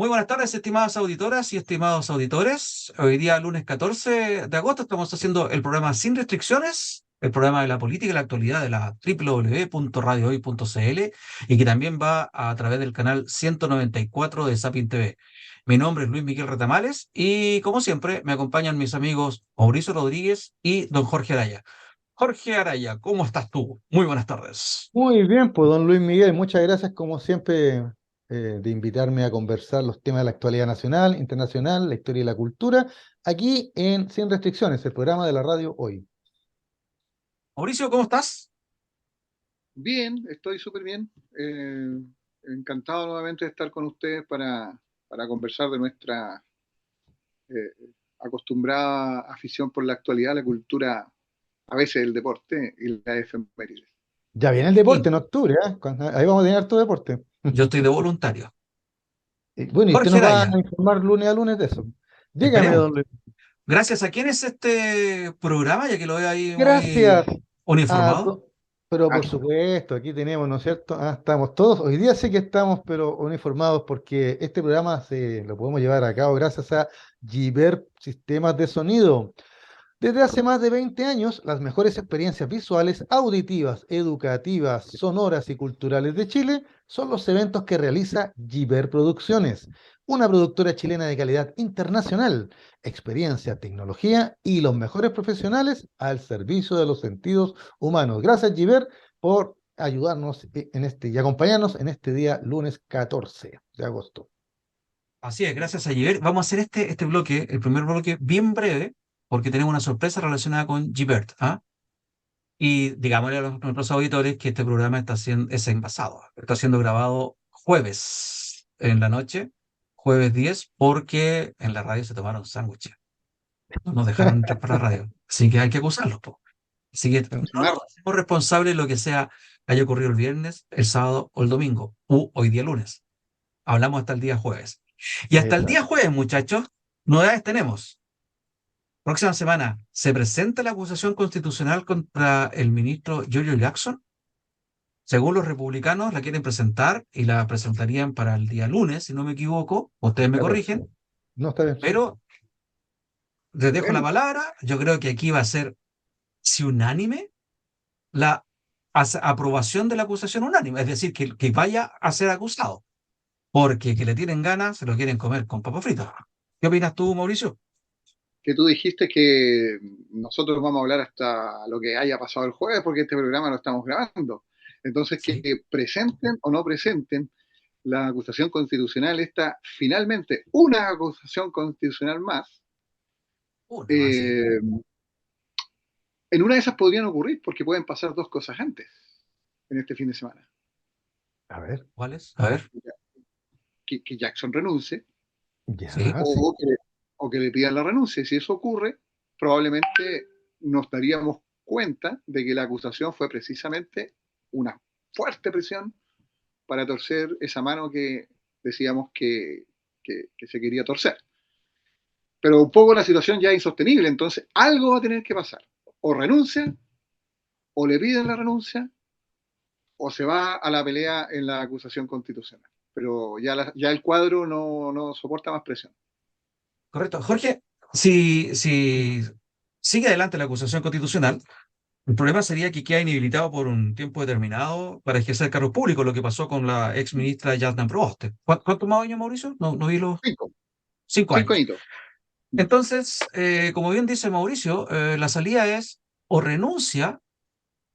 Muy buenas tardes, estimadas auditoras y estimados auditores. Hoy día, lunes 14 de agosto, estamos haciendo el programa Sin Restricciones, el programa de la política y la actualidad de la www.radiohoy.cl y que también va a través del canal 194 de Sapin TV. Mi nombre es Luis Miguel Retamales y, como siempre, me acompañan mis amigos Mauricio Rodríguez y don Jorge Araya. Jorge Araya, ¿cómo estás tú? Muy buenas tardes. Muy bien, pues don Luis Miguel, muchas gracias como siempre de invitarme a conversar los temas de la actualidad nacional, internacional, la historia y la cultura, aquí en Sin Restricciones, el programa de la radio hoy. Mauricio, ¿cómo estás? Bien, estoy súper bien. Encantado nuevamente de estar con ustedes para conversar de nuestra eh, acostumbrada afición por la actualidad, la cultura, a veces el deporte y la efemérides. Ya viene el Y deporte en octubre, ¿eh? Ahí vamos a tener harto deporte. yo estoy de voluntario. Y bueno, y usted Jorge nos va a Araya, informar lunes a lunes de eso. Dígame, esperemos. don Luis. Gracias. ¿A quién es este programa? Ya que lo veo ahí Gracias muy uniformado. pero por Aquí, supuesto, aquí tenemos, ¿no es cierto? Estamos todos, hoy día sí que estamos, pero uniformados porque este programa lo podemos llevar a cabo gracias a Giver Sistemas de Sonido. Desde hace más de 20 años, las mejores experiencias visuales, auditivas, educativas, sonoras y culturales de Chile son los eventos que realiza Giver Producciones, una productora chilena de calidad internacional, experiencia, tecnología y los mejores profesionales al servicio de los sentidos humanos. Gracias, Giver, por ayudarnos en este y acompañarnos en este día lunes 14 de agosto. Así es, gracias a Giver. Vamos a hacer este bloque, el primer bloque, bien breve, porque tenemos una sorpresa relacionada con Gibert. ¿Ah? Y digámosle a nuestros auditores que este programa es envasado. Está siendo grabado jueves en la noche, jueves 10, porque en la radio se tomaron sándwiches. No nos dejaron entrar para la radio. Así que hay que acusarlos, po. Así que no nos Mar, hacemos responsables de lo que sea que haya ocurrido el viernes, el sábado o el domingo, u hoy día lunes. Hablamos hasta el día jueves. Y hasta el día Exacto. jueves, muchachos, novedades tenemos. Próxima semana se presenta la acusación constitucional contra el ministro Giorgio Jackson. Según los republicanos, la quieren presentar y la presentarían para el día lunes, si no me equivoco. Ustedes me 14. corrigen, No está bien, sí. pero les dejo la bueno, palabra. Yo creo que aquí va a ser, si unánime, la aprobación de la acusación unánime, es decir, que vaya a ser acusado, porque que le tienen ganas, se lo quieren comer con papas fritas. ¿Qué opinas tú, Mauricio? que tú dijiste que nosotros vamos a hablar hasta lo que haya pasado el jueves, porque este programa lo estamos grabando. Entonces, que Sí. presenten o no presenten la acusación constitucional, está finalmente una acusación constitucional más. Una más, sí. eh, en una de esas podrían ocurrir porque pueden pasar dos cosas antes en este fin de semana. A ver, ¿Cuáles? A ver. Que Jackson renuncie Sí. ya, sí. o que le pidan la renuncia. Y si eso ocurre, probablemente nos daríamos cuenta de que la acusación fue precisamente una fuerte presión para torcer esa mano que decíamos que se quería torcer. Pero un poco la situación ya es insostenible, entonces algo va a tener que pasar. O renuncia, o le piden la renuncia, o se va a la pelea en la acusación constitucional. Pero ya el cuadro no soporta más presión. Correcto. Jorge, si sigue adelante la acusación constitucional, el problema sería que queda inhabilitado por un tiempo determinado para ejercer cargos públicos, lo que pasó con la ex ministra Yasna Proboste. ¿Cuántos más años, Mauricio? No vi los Cinco, 5 años. añitos. Entonces, como bien dice Mauricio, la salida es o renuncia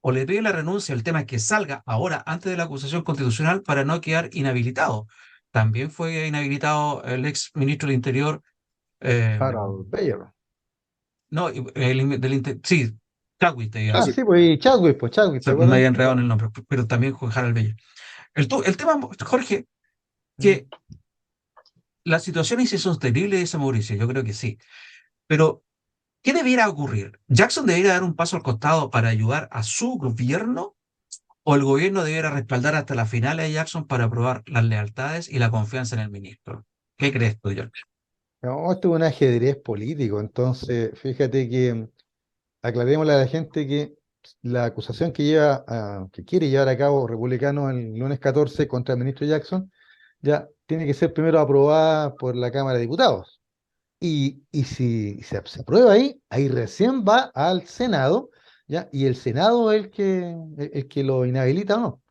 o le pide la renuncia. El tema es que salga ahora antes de la acusación constitucional para no quedar inhabilitado. También fue inhabilitado el ex ministro del Interior. eh, Harold Bayer. no, sí, Chadwick, te iba a Ah, decir. sí, pues y Chadwick, ¿te Me acuerdas? había enredado en el nombre, pero también fue Harald Bello. El tema, Jorge, Mm. que la situación es insostenible, dice Mauricio, yo creo que sí. Pero, ¿qué debiera ocurrir? ¿Jackson debería dar un paso al costado para ayudar a su gobierno? ¿O el gobierno debiera respaldar hasta la final a Jackson para probar las lealtades y la confianza en el ministro? ¿Qué crees tú, George? No, esto es un ajedrez político, entonces fíjate que aclarémosle a la gente que la acusación que quiere llevar a cabo republicano el lunes 14 contra el ministro Jackson, ya tiene que ser primero aprobada por la Cámara de Diputados. Y si se aprueba ahí, ahí recién va al Senado, ¿ya? Y el Senado es el que lo inhabilita o no,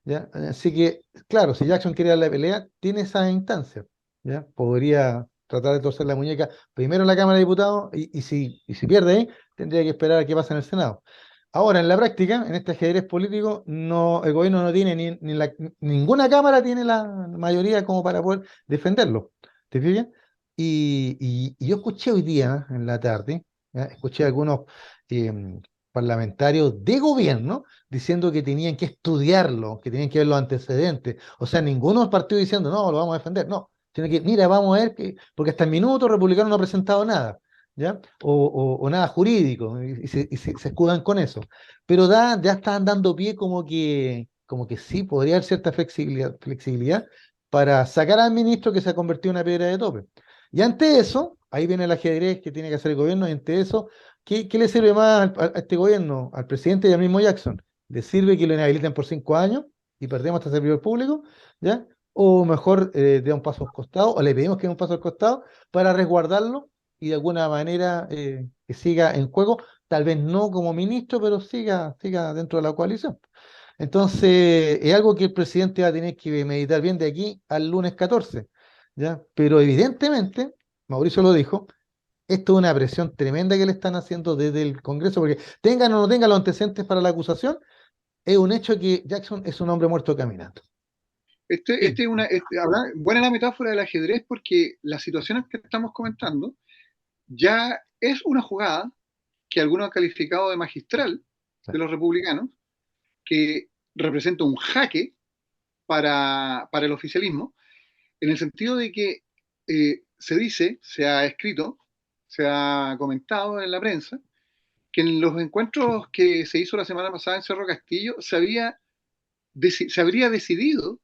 ¿ya? Así que, claro, si Jackson quiere dar la pelea, tiene esa instancia, ¿ya? Podría tratar de torcer la muñeca primero en la Cámara de Diputados y si pierde ahí, tendría que esperar a qué pasa en el Senado. Ahora, en la práctica, en este ajedrez político, no, el gobierno no tiene ninguna Cámara tiene la mayoría como para poder defenderlo. ¿Te fijas? Y yo escuché hoy día, en la tarde, ¿ya? Escuché a algunos em, parlamentarios de gobierno diciendo que tenían que estudiarlo, que tenían que ver los antecedentes. O sea, ninguno de los partidos diciendo, no, lo vamos a defender. No, sino que, mira, vamos a ver, porque hasta el minuto Republicano no ha presentado nada, ¿ya? O nada jurídico, y se escudan con eso. Pero ya están dando pie como que sí, podría haber cierta flexibilidad para sacar al ministro que se ha convertido en una piedra de tope. Y ante eso, ahí viene el ajedrez que tiene que hacer el gobierno, y ante eso, ¿qué le sirve más a este gobierno, al presidente y al mismo Jackson? ¿Le sirve que lo inhabiliten por 5 años y perdemos este servidor público? ¿Ya? O mejor dé un paso al costado, o le pedimos que dé un paso al costado para resguardarlo y de alguna manera que siga en juego, tal vez no como ministro, pero siga dentro de la coalición. Entonces, es algo que el presidente va a tener que meditar bien de aquí al lunes 14, ¿ya? Pero evidentemente, Mauricio lo dijo, esto es una presión tremenda que le están haciendo desde el Congreso, porque tengan o no tengan los antecedentes para la acusación, es un hecho que Jackson es un hombre muerto caminando. Este es buena la metáfora del ajedrez porque las situaciones que estamos comentando ya es una jugada que algunos han calificado de magistral de los republicanos, que representa un jaque para el oficialismo, en el sentido de que se dice, se ha escrito, se ha comentado en la prensa, que en los encuentros que se hizo la semana pasada en Cerro Castillo se habría decidido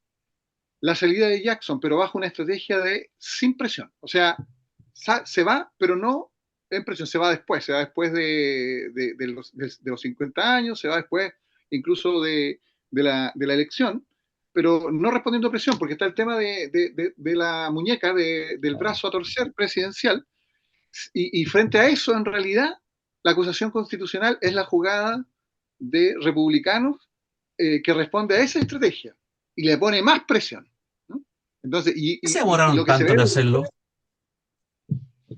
la salida de Jackson, pero bajo una estrategia de sin presión. O sea, se va, pero no en presión, se va después de los 50 años, se va después incluso de la elección, pero no respondiendo a presión, porque está el tema de la muñeca, del brazo a torcer presidencial, y frente a eso, en realidad, la acusación constitucional es la jugada de republicanos que responde a esa estrategia y le pone más presión, ¿no? Entonces, ¿Por qué se y demoraron lo que se tanto ve, en hacerlo?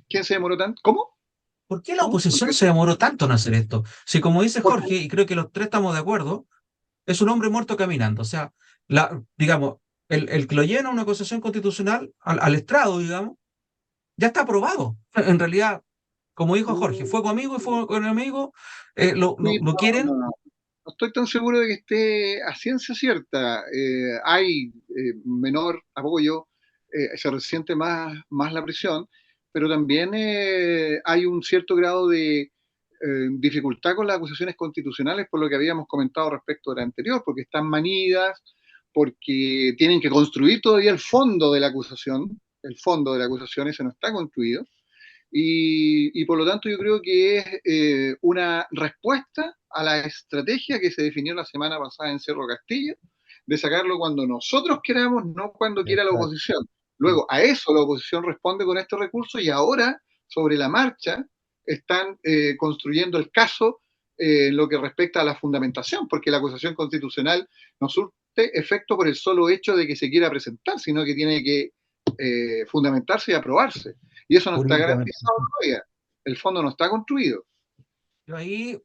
¿quién se demoró tanto? ¿Cómo? ¿Por qué la ¿Cómo? oposición se demoró tanto en hacer esto? Si como dice Porque, Jorge, y creo que los tres estamos de acuerdo, es un hombre muerto caminando. O sea, digamos, el que lo llena una acusación constitucional al estrado, digamos, ya está aprobado. En realidad, como dijo Jorge, fuego amigo y fuego enemigo, mira, lo quieren. no estoy tan seguro de que esté a ciencia cierta. Hay menor apoyo, se resiente más la presión, pero también hay un cierto grado de dificultad con las acusaciones constitucionales, por lo que habíamos comentado respecto de la anterior, porque están manidas, porque tienen que construir todavía el fondo de la acusación, ese no está construido. Y por lo tanto yo creo que es una respuesta a la estrategia que se definió la semana pasada en Cerro Castillo, de sacarlo cuando nosotros queramos, no cuando quiera la Exacto. oposición. Luego, a eso la oposición responde con este recurso y ahora, sobre la marcha, están construyendo el caso en lo que respecta a la fundamentación, porque la acusación constitucional no surte efecto por el solo hecho de que se quiera presentar, sino que tiene que fundamentarse y aprobarse. Y eso no está Jurídicamente. garantizado todavía. El fondo no está construido. Yo ahí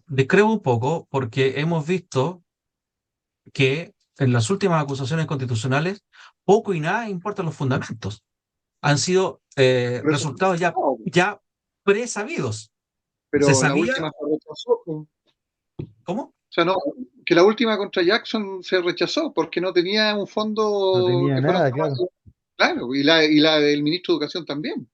discrepo un poco porque hemos visto que en las últimas acusaciones constitucionales poco y nada importan los fundamentos. Han sido Pero, eso, resultados no, ya presabidos. Se pero la sabía, última se rechazó. O ¿cómo? sea, no, que la última contra Jackson se rechazó porque no tenía un No fondo tenía que fuera nada, claro. claro, y la del ministro de Educación también.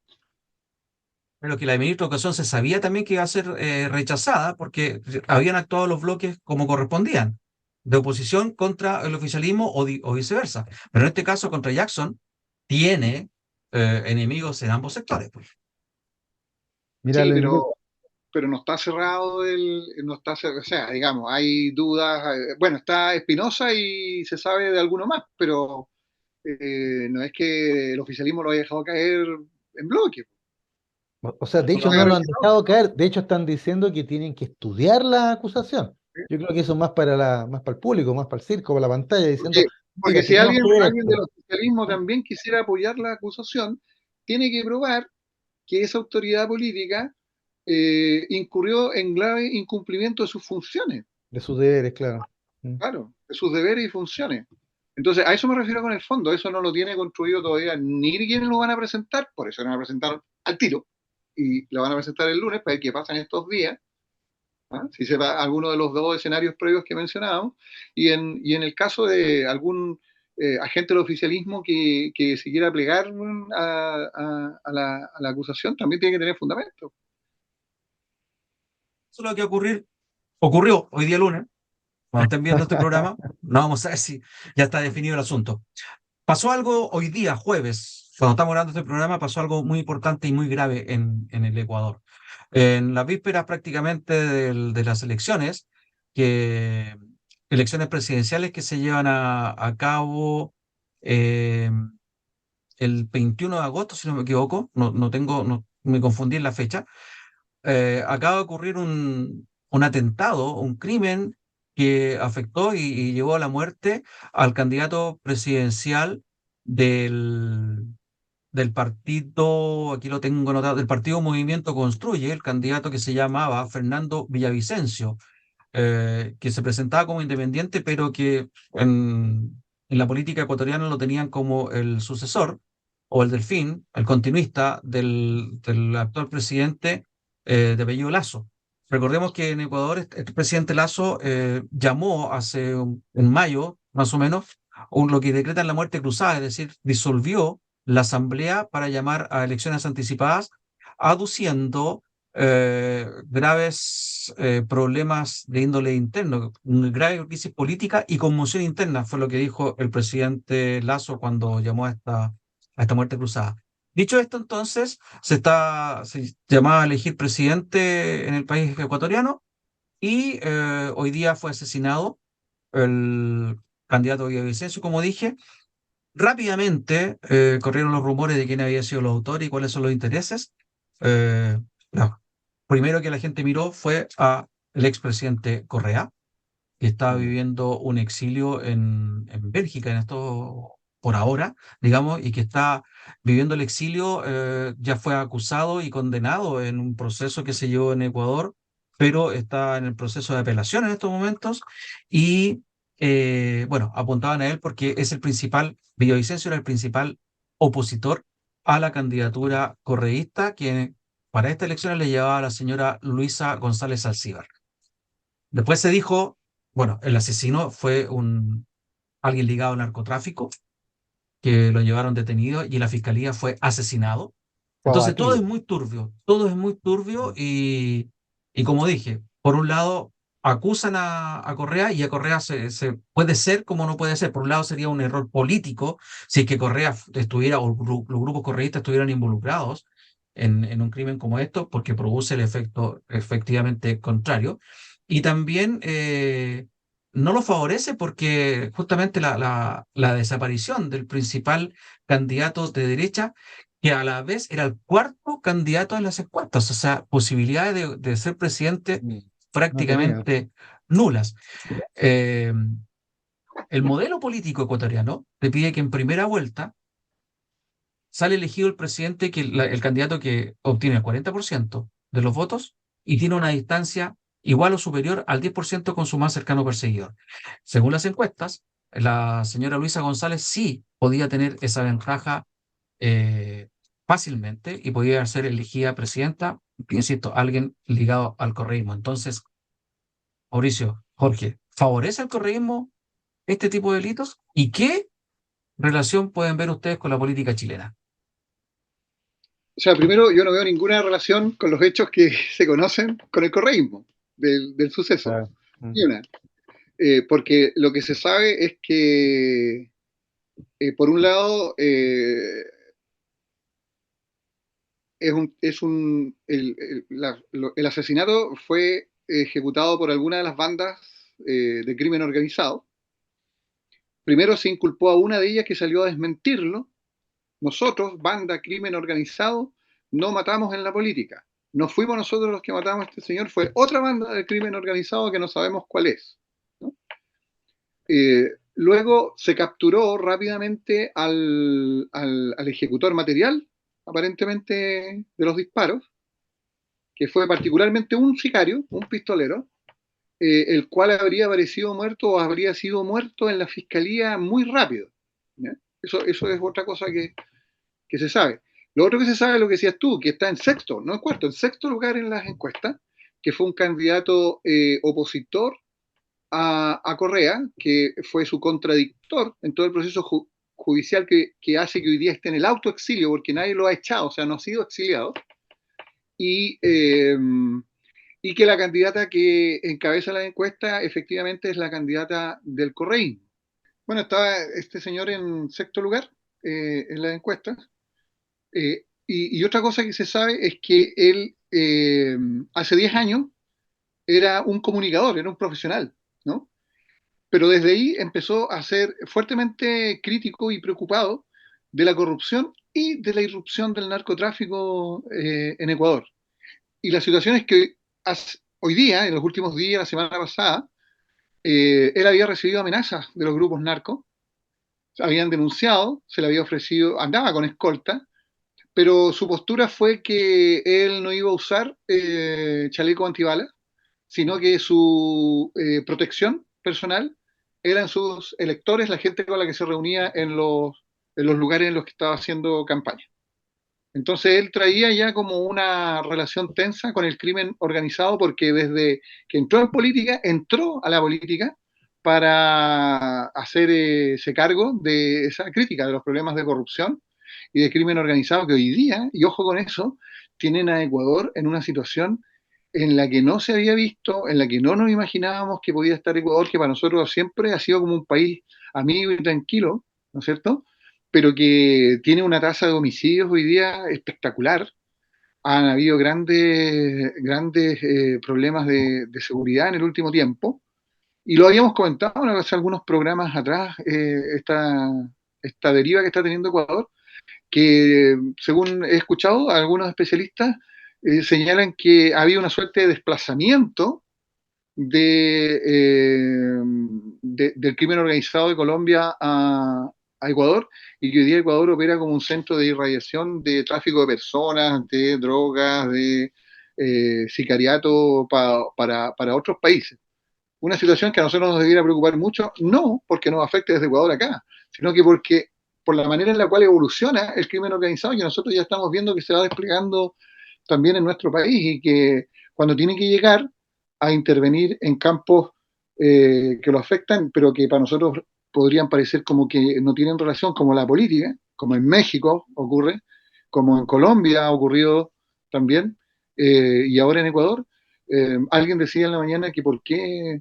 Pero que la ministra de Educación se sabía también que iba a ser rechazada porque habían actuado los bloques como correspondían, de oposición contra el oficialismo o viceversa. Pero en este caso, contra Jackson, tiene enemigos en ambos sectores, pues. Mira, Sí, lo enemigo. pero no está cerrado no está, o sea, digamos, hay dudas, bueno, está Espinosa y se sabe de alguno más, pero no es que el oficialismo lo haya dejado caer en bloque, O sea, de no lo hecho haya no lo han revisado. dejado caer, de hecho están diciendo que tienen que estudiar la acusación. Yo creo que eso es más para el público, más para el circo, para la pantalla, Porque, diciendo, porque mira, si tenemos que ver alguien del esto. oficialismo también quisiera apoyar la acusación, tiene que probar que esa autoridad política incurrió en grave incumplimiento de sus funciones, De sus deberes, claro. Mm. claro, de sus deberes y funciones. Entonces, a eso me refiero con el fondo, eso no lo tiene construido todavía ni quienes lo van a presentar, por eso lo van a presentar al tiro, y lo van a presentar el lunes para ver qué pasa en estos días, ¿ah? Si se va alguno de los dos escenarios previos que mencionábamos, y en el caso de algún agente del oficialismo que se quiera plegar a la acusación, también tiene que tener fundamento. Eso es lo que ocurrió hoy día lunes. Cuando estén viendo este programa, no vamos a ver si ya está definido el asunto. Pasó algo hoy día, jueves, cuando estamos grabando este programa, pasó algo muy importante y muy grave en el Ecuador. En las vísperas prácticamente de las elecciones presidenciales que se llevan a cabo eh, el 21 de agosto, si no me equivoco, no, me confundí en la fecha. Acaba de ocurrir un atentado, un crimen que afectó y llevó a la muerte al candidato presidencial del, del partido, aquí lo tengo anotado, del partido Movimiento Construye, el candidato que se llamaba Fernando Villavicencio, que se presentaba como independiente, pero que en la política ecuatoriana lo tenían como el sucesor o el delfín, el continuista del actual presidente de apellido Lazo. Recordemos que en Ecuador este presidente Lazo llamó en mayo, más o menos, lo que decretan la muerte cruzada, es decir, disolvió la asamblea para llamar a elecciones anticipadas, aduciendo graves problemas de índole interno, una grave crisis política y conmoción interna, fue lo que dijo el presidente Lazo cuando llamó a esta muerte cruzada. Dicho esto, entonces, se llamaba a elegir presidente en el país ecuatoriano y hoy día fue asesinado el candidato Villavicencio, como dije. Rápidamente corrieron los rumores de quién había sido el autor y cuáles son los intereses. Eh, no. Primero que la gente miró fue a el expresidente Correa, que estaba Mm. viviendo un exilio en Bélgica, en esto por ahora, digamos, y que está viviendo el exilio, ya fue acusado y condenado en un proceso que se llevó en Ecuador, pero está en el proceso de apelación en estos momentos, y bueno, apuntaban a él porque es el principal, Villavicencio era el principal opositor a la candidatura correísta, que para esta elección le llevaba a la señora Luisa González Alcíbar. Después se dijo, bueno, el asesino fue alguien ligado al narcotráfico, que lo llevaron detenido y la fiscalía fue asesinado. Fue Entonces abatido. todo es muy turbio Mm. y como dije, por un lado acusan a Correa y a Correa se puede ser como no puede ser. Por un lado sería un error político si es que Correa estuviera o los grupos correístas estuvieran involucrados en un crimen como esto, porque produce el efecto efectivamente contrario. Y también no lo favorece porque justamente la desaparición del principal candidato de derecha, que a la vez era el cuarto candidato en las encuestas, o sea, posibilidades de ser presidente Mm. No tenía. prácticamente nulas. Eh, el modelo político ecuatoriano te pide que en primera vuelta sale elegido el presidente, el candidato que obtiene el 40% de los votos y tiene una distancia igual o superior al 10% con su más cercano perseguidor. Según las encuestas, la señora Luisa González sí podía tener esa ventaja eh, fácilmente y podía ser elegida presidenta, insisto, alguien ligado al correísmo. Entonces, Mauricio, Jorge, ¿favorece al correísmo este tipo de delitos? ¿Y qué relación pueden ver ustedes con la política chilena? O sea, primero, yo no veo ninguna relación con los hechos que se conocen con el correísmo del suceso. Claro. Mm. Ni una. Porque lo que se sabe es que, por un lado, el asesinato fue ejecutado por alguna de las bandas de crimen organizado, Primero se inculpó a una de ellas que salió a desmentirlo. Nosotros, banda, crimen organizado, no matamos en la política. No fuimos nosotros los que matamos a este señor, fue otra banda de crimen organizado que no sabemos cuál es, ¿no? Luego se capturó rápidamente al ejecutor material, aparentemente, de los disparos, que fue particularmente un sicario, un pistolero, el cual habría aparecido muerto o habría sido muerto en la fiscalía muy rápido, ¿ya? Eso es otra cosa que se sabe. Lo otro que se sabe es lo que decías tú, que está en sexto, no en cuarto, en sexto lugar en las encuestas, que fue un candidato opositor a Correa, que fue su contradictor en todo el proceso judicial que hace que hoy día esté en el autoexilio, porque nadie lo ha echado, o sea, no ha sido exiliado, y, eh, y que la candidata que encabeza la encuesta efectivamente es la candidata del correísmo. Bueno, estaba este señor en sexto lugar en las encuestas. Y otra cosa que se sabe es que él hace 10 años era un comunicador, era un profesional, ¿no? Pero desde ahí empezó a ser fuertemente crítico y preocupado de la corrupción y de la irrupción del narcotráfico en Ecuador. Y la situación es que hoy día, en los últimos días, la semana pasada, él había recibido amenazas de los grupos narcos, habían denunciado, se le había ofrecido, andaba con escolta, pero su postura fue que él no iba a usar chaleco antibalas, sino que su protección personal eran sus electores, la gente con la que se reunía en los lugares en los que estaba haciendo campaña. Entonces él traía ya como una relación tensa con el crimen organizado porque desde que entró a la política para hacerse cargo de esa crítica de los problemas de corrupción y de crimen organizado que hoy día, y ojo con eso, tienen a Ecuador en una situación en la que no se había visto, en la que no nos imaginábamos que podía estar Ecuador, que para nosotros siempre ha sido como un país amigo y tranquilo, ¿no es cierto? Pero que tiene una tasa de homicidios hoy día espectacular. Han habido grandes problemas de seguridad en el último tiempo. Y lo habíamos comentado hace algunos programas atrás, esta deriva que está teniendo Ecuador, que según he escuchado, algunos especialistas señalan que había una suerte de desplazamiento del crimen organizado de Colombia a Ecuador, y que hoy día Ecuador opera como un centro de irradiación de tráfico de personas, de drogas, de sicariato para otros países. Una situación que a nosotros nos debiera preocupar mucho, no porque nos afecte desde Ecuador acá, sino que porque por la manera en la cual evoluciona el crimen organizado, y nosotros ya estamos viendo que se va desplegando también en nuestro país, y que cuando tiene que llegar a intervenir en campos que lo afectan, pero que para nosotros podrían parecer como que no tienen relación, como la política, como en México ocurre, como en Colombia ha ocurrido también, y ahora en Ecuador. Alguien decía en la mañana que por qué,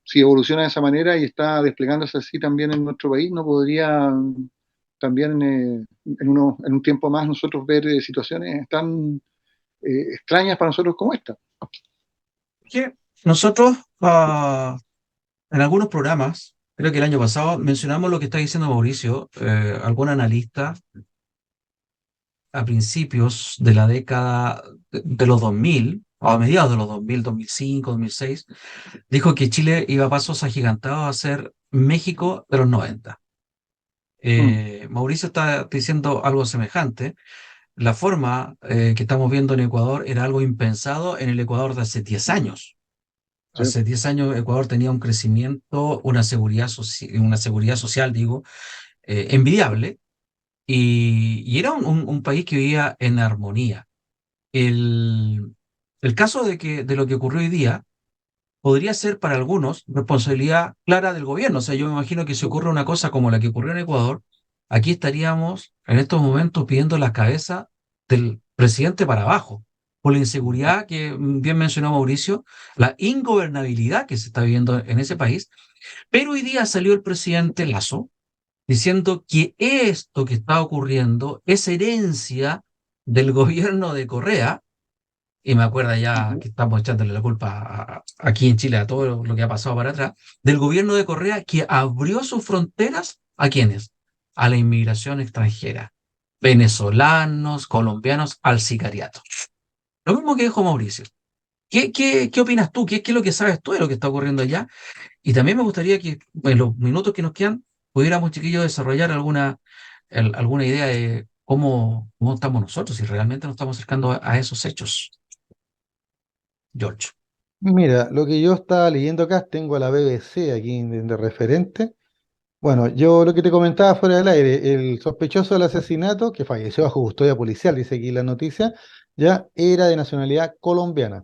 si evoluciona de esa manera y está desplegándose así también en nuestro país, no podría también en un tiempo más nosotros ver situaciones tan extrañas para nosotros como esta. Que nosotros, en algunos programas, creo que el año pasado, mencionamos lo que está diciendo Mauricio, algún analista a principios de la década de los 2000, o a mediados de los 2000, 2005, 2006, dijo que Chile iba a pasos agigantados a ser México de los 90. Mm, Mauricio está diciendo algo semejante. La forma que estamos viendo en Ecuador era algo impensado en el Ecuador de hace 10 años. sí, Hace 10 años Ecuador tenía un crecimiento, una seguridad social, digo, envidiable, y era un país que vivía en armonía. El, el caso de lo que ocurrió hoy día podría ser para algunos responsabilidad clara del gobierno. O sea, yo me imagino que si ocurre una cosa como la que ocurrió en Ecuador, aquí estaríamos en estos momentos pidiendo la cabeza del presidente para abajo, por la inseguridad que bien mencionó Mauricio, la ingobernabilidad que se está viviendo en ese país. Pero hoy día salió el presidente Lasso diciendo que esto que está ocurriendo es herencia del gobierno de Correa, y me acuerda ya Ujú. que estamos echándole la culpa aquí en Chile a todo lo que ha pasado para atrás, del gobierno de Correa que abrió sus fronteras ¿a quiénes? A la inmigración extranjera, venezolanos, colombianos, al sicariato. Lo mismo que dijo Mauricio. ¿Qué opinas tú? ¿Qué es lo que sabes tú de lo que está ocurriendo allá? Y también me gustaría que en los minutos que nos quedan pudiéramos, chiquillos, desarrollar alguna idea de cómo estamos nosotros, si realmente nos estamos acercando a esos hechos, George. Mira, lo que yo estaba leyendo acá, tengo a la BBC aquí de referente. Bueno, yo lo que te comentaba fuera del aire, el sospechoso del asesinato, que falleció bajo custodia policial, dice aquí la noticia, ya era de nacionalidad colombiana.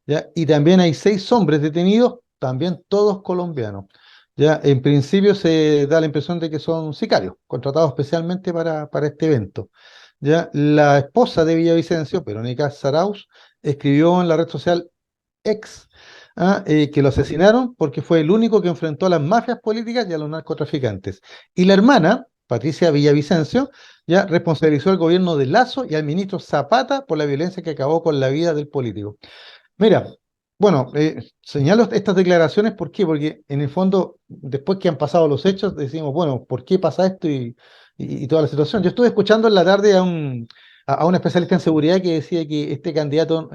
¿Ya? Y también hay 6 hombres detenidos, también todos colombianos. ¿Ya? En principio se da la impresión de que son sicarios, contratados especialmente para este evento. ¿Ya? La esposa de Villavicencio, Verónica Saraus, escribió en la red social ex, que lo asesinaron porque fue el único que enfrentó a las mafias políticas y a los narcotraficantes. Y la hermana, Patricia Villavicencio, ya responsabilizó al gobierno de Lazo y al ministro Zapata por la violencia que acabó con la vida del político. Mira, bueno, señalo estas declaraciones, ¿por qué? Porque en el fondo, después que han pasado los hechos, decimos, bueno, ¿por qué pasa esto y toda la situación? Yo estuve escuchando en la tarde a un especialista en seguridad que decía que este candidato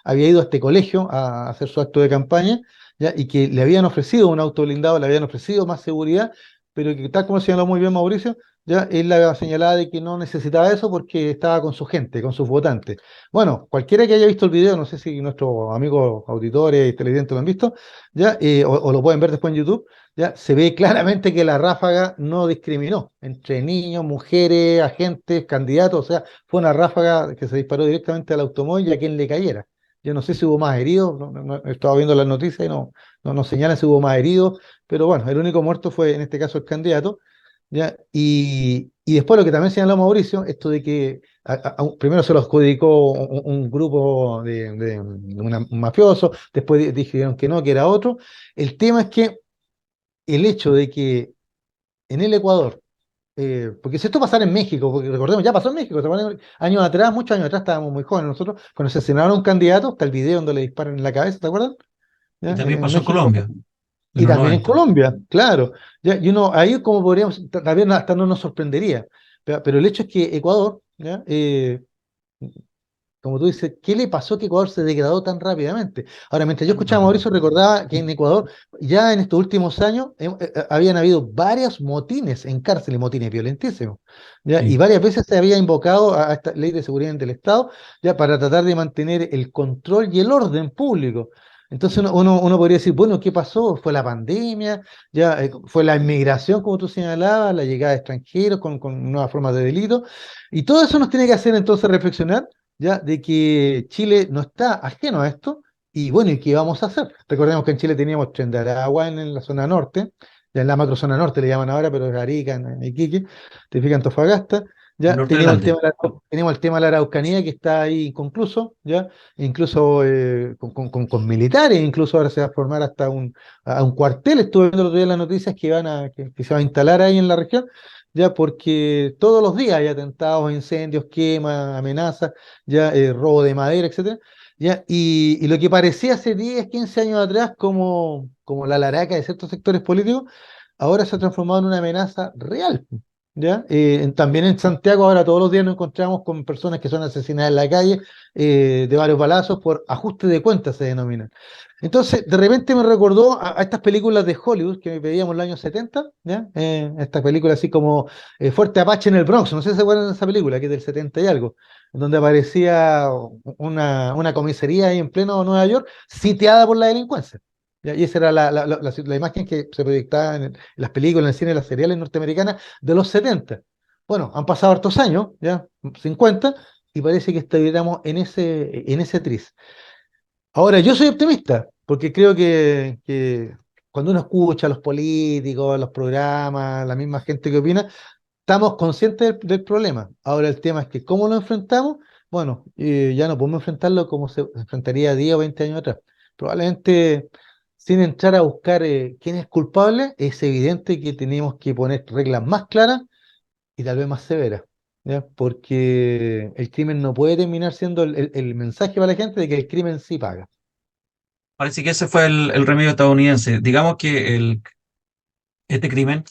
había ido a este colegio a hacer su acto de campaña, ¿ya? Y que le habían ofrecido un auto blindado, le habían ofrecido más seguridad, pero que tal como señaló muy bien Mauricio, ya él la señalaba de que no necesitaba eso porque estaba con su gente, con sus votantes. Bueno, cualquiera que haya visto el video, no sé si nuestros amigos auditores y televidentes lo han visto, ya, o lo pueden ver después en YouTube, ya se ve claramente que la ráfaga no discriminó entre niños, mujeres, agentes, candidatos, o sea, fue una ráfaga que se disparó directamente al automóvil y a quien le cayera. Yo no sé si hubo más heridos, he estado viendo las noticias y no señalan si hubo más heridos, pero bueno, el único muerto fue en este caso el candidato. ¿Ya? Y después lo que también señaló Mauricio, esto de que primero se lo adjudicó un grupo un mafioso, después dijeron que no, que era otro. El tema es que el hecho de que en el Ecuador, porque si esto pasara en México, porque recordemos, ya pasó en México, ¿se acuerdan? Años atrás, muchos años atrás estábamos muy jóvenes nosotros, cuando se asesinaron a un candidato, está el video donde le disparan en la cabeza, ¿te acuerdan? ¿Ya? Y también En pasó en México. Colombia, en Y los también en 90. Colombia, claro. Ya, y uno, ahí como podríamos, también hasta no nos sorprendería. Pero el hecho es que Ecuador, ¿ya? Como tú dices, ¿qué le pasó que Ecuador se degradó tan rápidamente? Ahora, mientras yo Tan escuchaba a rápido. Mauricio, recordaba que en Ecuador, ya en estos últimos años, habían habido varios motines en cárceles, motines violentísimos, ¿ya? Y Sí. varias veces se había invocado a esta ley de seguridad del Estado, ya para tratar de mantener el control y el orden público. Entonces uno podría decir, bueno, ¿qué pasó? ¿Fue la pandemia? ¿Ya? ¿Fue la inmigración, como tú señalabas, la llegada de extranjeros con nuevas formas de delito? Y todo eso nos tiene que hacer entonces reflexionar, ya, de que Chile no está ajeno a esto, y bueno, ¿y qué vamos a hacer? Recordemos que en Chile teníamos Tren de Aragua en la zona norte, ya en la macrozona norte le llaman ahora, pero es Arica, en Iquique, te fijas Antofagasta, El ya norte del Ande. tenemos el tema de la Araucanía que está ahí inconcluso, ya, incluso con militares, incluso ahora se va a formar hasta a un cuartel, estuve viendo el otro día en las noticias que se va a instalar ahí en la región, ya porque todos los días hay atentados, incendios, quemas, amenazas, ya robo de madera, etcétera. Ya, y lo que parecía hace 10 15 años atrás como la laraca de ciertos sectores políticos, ahora se ha transformado en una amenaza real. ¿Ya? También en Santiago ahora todos los días nos encontramos con personas que son asesinadas en la calle de varios balazos por ajuste de cuentas se denominan. Entonces, de repente me recordó a estas películas de Hollywood que veíamos en los años 70, ¿ya? Estas películas así como Fuerte Apache en el Bronx, no sé si se acuerdan de esa película, que es del 70 y algo, donde aparecía una comisaría ahí en pleno Nueva York sitiada por la delincuencia. ¿Ya? Y esa era la imagen que se proyectaba en las películas, en el cine, en las seriales norteamericanas de los 70. Bueno, han pasado hartos años, ya 50, y parece que estuviéramos en ese tris. Ahora, yo soy optimista, porque creo que cuando uno escucha a los políticos, los programas, la misma gente que opina, estamos conscientes del problema. Ahora el tema es que cómo lo enfrentamos, bueno, ya no podemos enfrentarlo como se enfrentaría 10 o 20 años atrás. Probablemente sin entrar a buscar quién es culpable, es evidente que tenemos que poner reglas más claras y tal vez más severas. ¿ya? Porque el crimen no puede terminar siendo el mensaje para la gente de que el crimen sí paga. Parece que ese fue el remedio estadounidense. Digamos que este crimen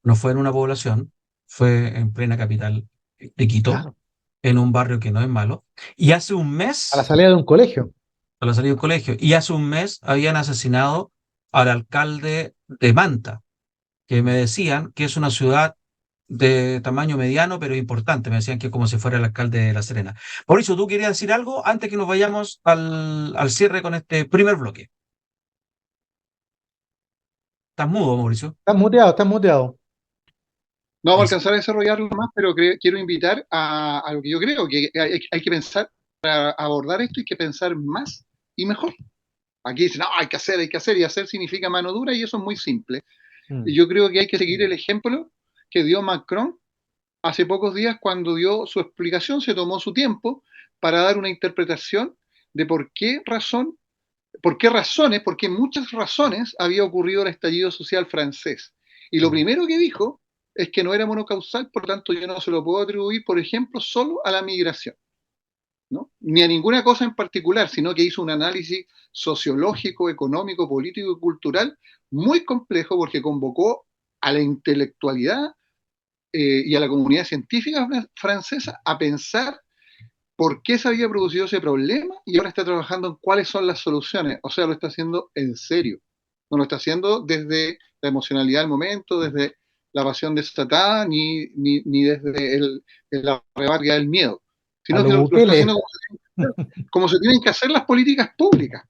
no fue en una población, fue en plena capital de Quito, Claro. en un barrio que no es malo. Y hace un A la mes, salida de un colegio. a la salida del colegio, y hace un mes habían asesinado al alcalde de Manta, que me decían que es una ciudad de tamaño mediano, pero importante. Me decían que es como si fuera el alcalde de La Serena. Mauricio, ¿tú querías decir algo antes que nos vayamos al cierre con este primer bloque? ¿Estás mudo, Mauricio? Estás muteado, estás muteado. No vamos a Es alcanzar a desarrollarlo más, pero quiero invitar a lo que yo creo que hay que pensar, para abordar esto hay que pensar más y mejor. Aquí dicen, no, hay que hacer, y hacer significa mano dura y eso es muy simple. Mm. Y yo creo que hay que seguir el ejemplo que dio Macron hace pocos días cuando dio su explicación, se tomó su tiempo para dar una interpretación de por qué razones, por qué muchas razones había ocurrido el estallido social francés. Y lo Mm. primero que dijo es que no era monocausal, por tanto yo no se lo puedo atribuir, por ejemplo, solo a la migración, ¿no? Ni a ninguna cosa en particular, sino que hizo un análisis sociológico, económico, político y cultural muy complejo porque convocó a la intelectualidad y a la comunidad científica francesa a pensar por qué se había producido ese problema y ahora está trabajando en cuáles son las soluciones. O sea, lo está haciendo en serio. No lo está haciendo desde la emocionalidad del momento, desde la pasión desatada, ni desde la rebarga del miedo, A sino lo que lo está Bukele. haciendo como se tienen que hacer las políticas públicas.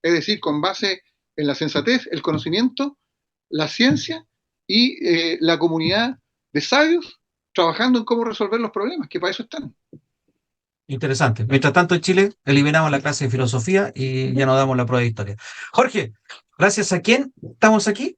Es decir, con base en la sensatez, el conocimiento, la ciencia y la comunidad de sabios trabajando en cómo resolver los problemas, que para eso están. interesante. Mientras tanto, en Chile eliminamos la clase de filosofía y ya no damos la prueba de historia. Jorge, gracias a quién estamos aquí.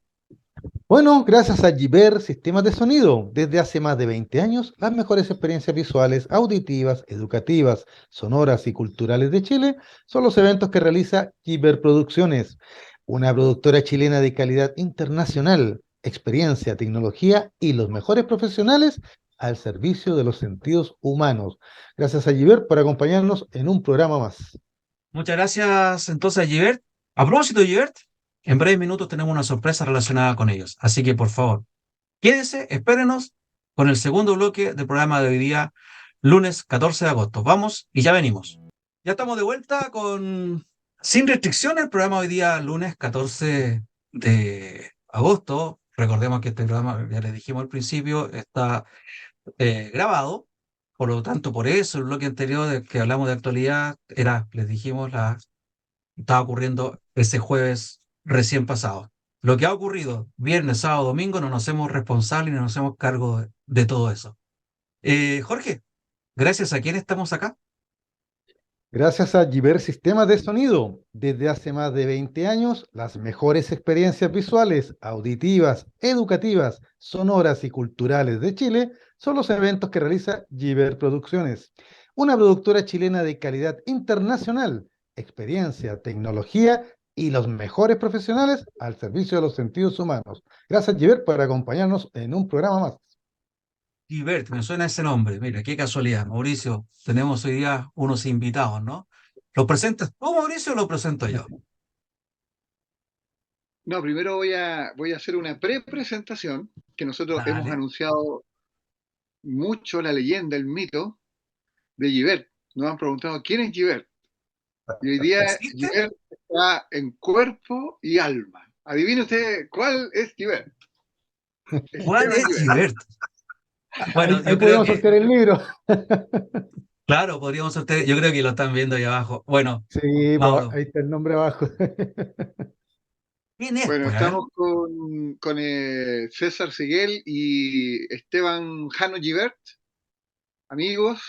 Bueno, gracias a Giver Sistemas de Sonido, desde hace más de 20 años, las mejores experiencias visuales, auditivas, educativas, sonoras y culturales de Chile son los eventos que realiza Giver Producciones, una productora chilena de calidad internacional, experiencia, tecnología y los mejores profesionales al servicio de los sentidos humanos. Gracias a Giver por acompañarnos en un programa más. Muchas gracias entonces a Givert. A propósito de Givert, en breves minutos tenemos una sorpresa relacionada con ellos. Así que, por favor, quédense, espérenos con el segundo bloque del programa de hoy día, lunes 14 de agosto. Vamos y ya venimos. Ya estamos de vuelta con Sin Restricciones, el programa hoy día, lunes 14 de agosto. Recordemos que este programa, ya les dijimos al principio, está grabado. Por lo tanto, por eso el bloque anterior de que hablamos de actualidad era, les dijimos, estaba ocurriendo ese jueves recién pasado. Lo que ha ocurrido viernes, sábado, domingo, no nos hacemos responsables ni nos hacemos cargo de todo eso. Jorge, gracias a quién estamos acá. Gracias a Giver Sistemas de Sonido, desde hace más de 20 años, las mejores experiencias visuales, auditivas, educativas, sonoras y culturales de Chile son los eventos que realiza Giver Producciones, una productora chilena de calidad internacional, experiencia, tecnología y los mejores profesionales al servicio de los sentidos humanos. Gracias, Giver, por acompañarnos en un programa más. Gilbert, me suena ese nombre. Mira, qué casualidad. Mauricio, tenemos hoy día unos invitados, ¿no? ¿Los presentas tú, Mauricio, o lo presento yo? No, primero voy a hacer una pre-presentación que nosotros hemos Dale. anunciado mucho la leyenda, el mito de Givert. Nos han preguntado quién es Givert. Y hoy día ¿Existe? Givert está en cuerpo y alma. Adivine usted cuál es Givert. ¿Cuál Esteban es Givert. Gilbert? Bueno, Ahí yo creo podemos que, sortear el libro. claro, podríamos sortear, yo creo que lo están viendo ahí abajo. Bueno, Sí, pues Mauro, ahí está el nombre abajo. ¿quién es, Bueno, pues? A ver. estamos con César Seguel y Esteban Jano Givert, amigos.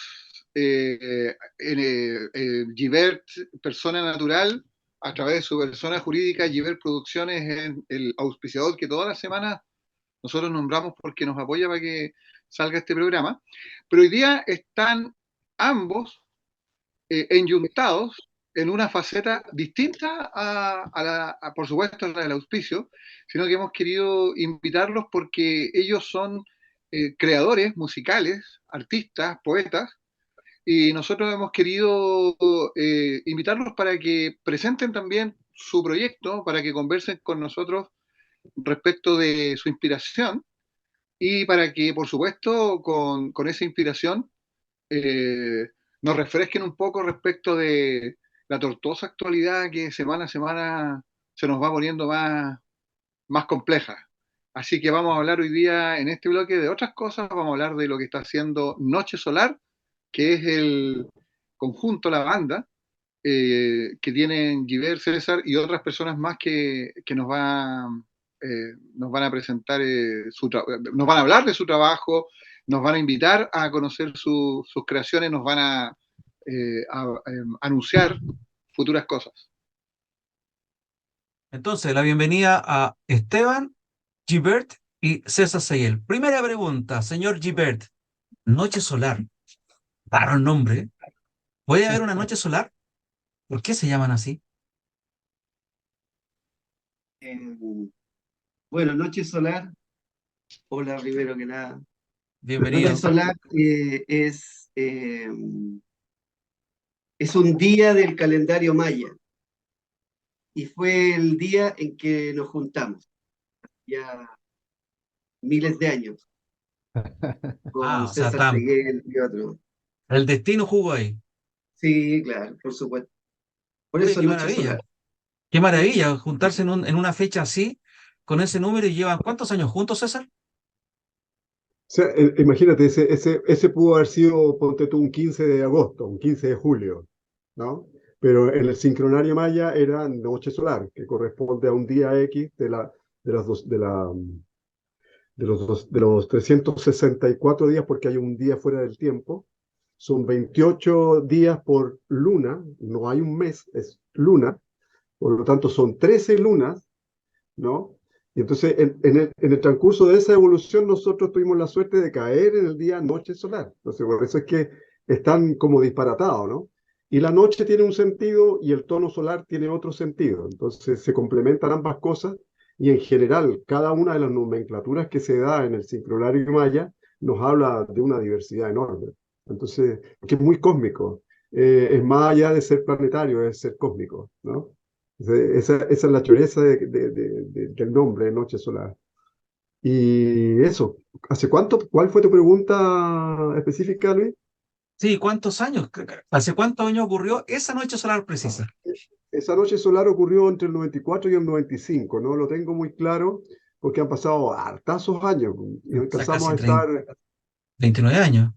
Givert, persona natural, a través de su persona jurídica, Givert Producciones es el auspiciador que todas las semanas nosotros nombramos porque nos apoya para que salga este programa. Pero hoy día están ambos enyuntados en una faceta distinta por supuesto, a la del auspicio, sino que hemos querido invitarlos porque ellos son creadores musicales, artistas, poetas, y nosotros hemos querido invitarlos para que presenten también su proyecto, para que conversen con nosotros respecto de su inspiración y para que, por supuesto, con esa inspiración eh, nos refresquen un poco respecto de la tortuosa actualidad que semana a semana se nos va poniendo más compleja. Así que vamos a hablar hoy día en este bloque de otras cosas, vamos a hablar de lo que está haciendo Noche Solar, que es el conjunto, la banda, que tienen Giver, César y otras personas más que nos van a presentar, nos van a hablar de su trabajo, nos van a invitar a conocer sus creaciones, nos van a anunciar futuras cosas. Entonces, la bienvenida a Esteban, Gibert y César Sayel. Primera pregunta, señor Gibert. Noche solar. Raro el nombre, ¿eh? ¿Puede haber una noche solar? ¿Por qué se llaman así? Eh, bueno, Noche Solar, hola primero que nada. Noche Bienvenido. Solar es un día del calendario maya y fue el día en que nos juntamos, ya miles de años, con O sea, César Seguel y otros. el destino jugó ahí. Sí, claro, por supuesto. Por Oye, eso qué Noche maravilla. Solar. Qué maravilla juntarse en una fecha así, con ese número y llevan ¿cuántos años juntos, César? O sea, imagínate, ese pudo haber sido, ponte tú, un 15 de agosto, un 15 de julio, ¿no? Pero en el sincronario maya era noche solar, que corresponde a un día X de, las dos, de los 364 días, porque hay un día fuera del tiempo. Son 28 días por luna, no hay un mes, es luna. Por lo tanto, son 13 lunas, ¿no? Y entonces, en el transcurso de esa evolución, nosotros tuvimos la suerte de caer en el día noche solar. Entonces, por eso es que están como disparatados, ¿no? Y la noche tiene un sentido y el tono solar tiene otro sentido. Entonces, se complementan ambas cosas y en general, cada una de las nomenclaturas que se da en el sincronario maya nos habla de una diversidad enorme. Entonces, que es muy cósmico. Es más allá de ser planetario, es ser cósmico, ¿no? Esa es la choreza del nombre, Noche Solar. Y eso, ¿hace cuánto? ¿Cuál fue tu pregunta específica, Luis? Sí, ¿cuántos años? ¿Hace cuántos años ocurrió esa noche solar precisa? Esa noche solar ocurrió entre el 94 y el 95, no lo tengo muy claro porque han pasado hartazos años y O sea, alcanzamos casi a estar, 29 años.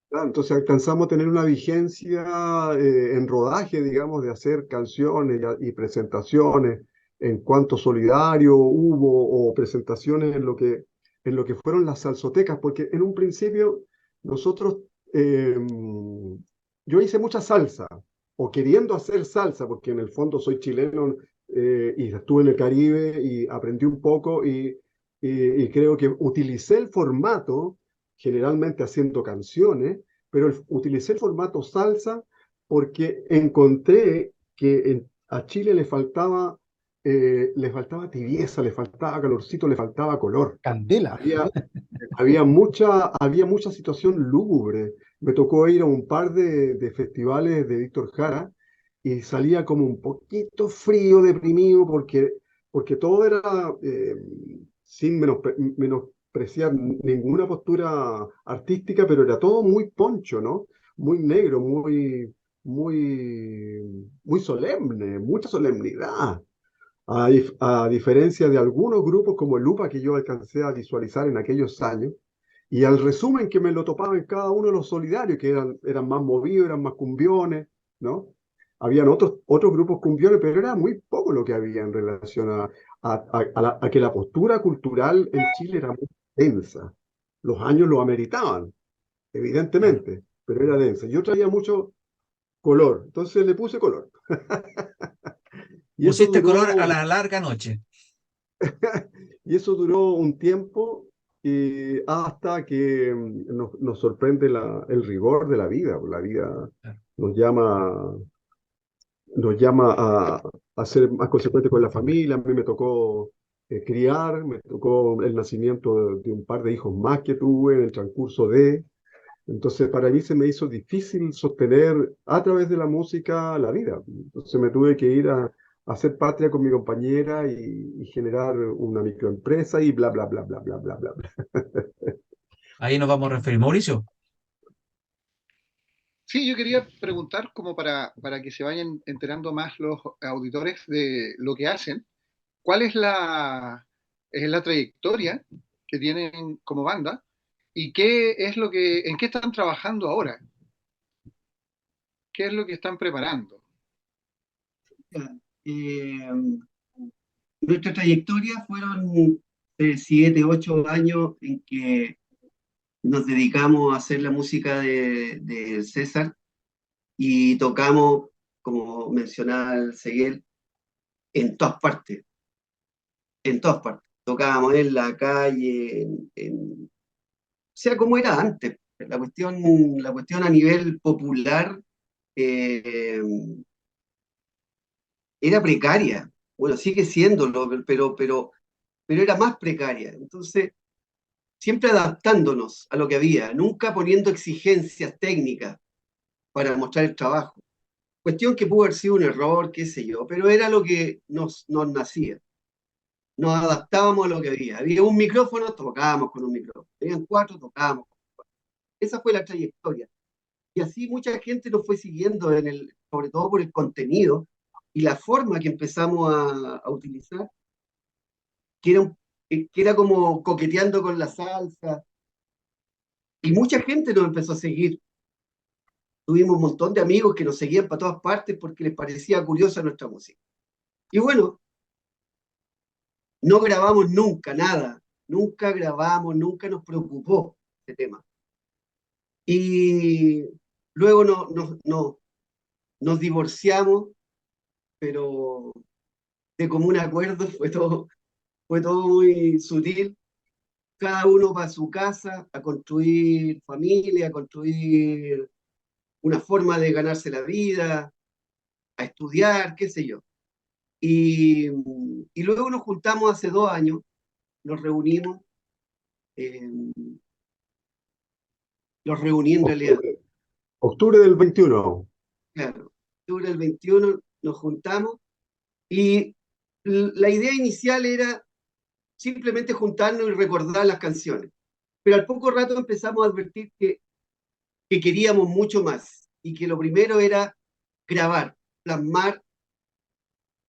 claro, entonces alcanzamos a tener una vigencia en rodaje, digamos, de hacer canciones y presentaciones, en cuanto solidario hubo o presentaciones en lo que fueron las salsotecas, porque en un principio nosotros, eh, yo hice mucha salsa, o queriendo hacer salsa, porque en el fondo soy chileno y estuve en el Caribe y aprendí un poco y creo que utilicé el formato generalmente haciendo canciones, pero utilicé el formato salsa porque encontré que a Chile le faltaba tibieza, le faltaba calorcito, le faltaba color. Candela. Había mucha situación lúgubre. Me tocó ir a un par de festivales de Víctor Jara y salía como un poquito frío, deprimido, porque todo era sin menospreciar ninguna postura artística, pero era todo muy poncho, ¿no? Muy negro, muy solemne, mucha solemnidad. A diferencia de algunos grupos como el Lupa que yo alcancé a visualizar en aquellos años, y al resumen que me lo topaba en cada uno de los solidarios, que eran más movidos, eran más cumbiones, ¿no? Habían otros grupos cumbiones, pero era muy poco lo que había en relación a que la postura cultural en Chile era muy densa. Los años lo ameritaban, Claro. evidentemente, pero era densa. Yo traía mucho color, entonces le puse color. Y eso Pusiste color a duró la larga noche. Y eso duró un tiempo hasta que nos sorprende el rigor de la vida. La vida Claro. nos llama, nos llama a ser más consecuentes con la familia. A mí me tocó criar, me tocó el nacimiento de un par de hijos más que tuve en el transcurso de... Entonces, para mí se me hizo difícil sostener a través de la música la vida. Entonces, me tuve que ir a hacer patria con mi compañera y generar una microempresa y bla, bla, bla, bla, bla, bla, bla, bla. Ahí nos vamos a referir. Mauricio, Sí, yo quería preguntar como para que se vayan enterando más los auditores de lo que hacen. ¿Cuál es la trayectoria que tienen como banda y qué es en qué están trabajando ahora? ¿Qué es lo que están preparando? Eh, Nuestra trayectoria fueron 7, 8 años en que nos dedicamos a hacer la música de César y tocamos, como mencionaba el Seguel, en todas partes, en todas partes. Tocábamos en la calle, o sea, como era antes. La cuestión a nivel popular eh, era precaria. Bueno, sigue siéndolo, pero era más precaria. Entonces, siempre adaptándonos a lo que había, nunca poniendo exigencias técnicas para mostrar el trabajo. Cuestión que pudo haber sido un error, qué sé yo, pero era lo que nos nacía. Nos adaptábamos a lo que había. Había un micrófono, tocábamos con un micrófono. Habían cuatro, tocábamos. Esa fue la trayectoria. Y así mucha gente nos fue siguiendo, sobre todo por el contenido y la forma que empezamos a utilizar, que era, que era como coqueteando con la salsa. Y mucha gente nos empezó a seguir. Tuvimos un montón de amigos que nos seguían para todas partes porque les parecía curiosa nuestra música. Y bueno, no grabamos nunca nada, nunca grabamos, nunca nos preocupó ese tema. Y luego nos divorciamos, pero de común acuerdo, fue todo muy sutil. Cada uno va a su casa a construir familia, a construir una forma de ganarse la vida, a estudiar, qué sé yo. Y, y luego nos juntamos hace 2 años, nos reunimos, eh, los reuní en realidad, Octubre, octubre del 21. claro. Octubre del 21 nos juntamos y la idea inicial era simplemente juntarnos y recordar las canciones. Pero al poco rato empezamos a advertir que queríamos mucho más y que lo primero era grabar, plasmar,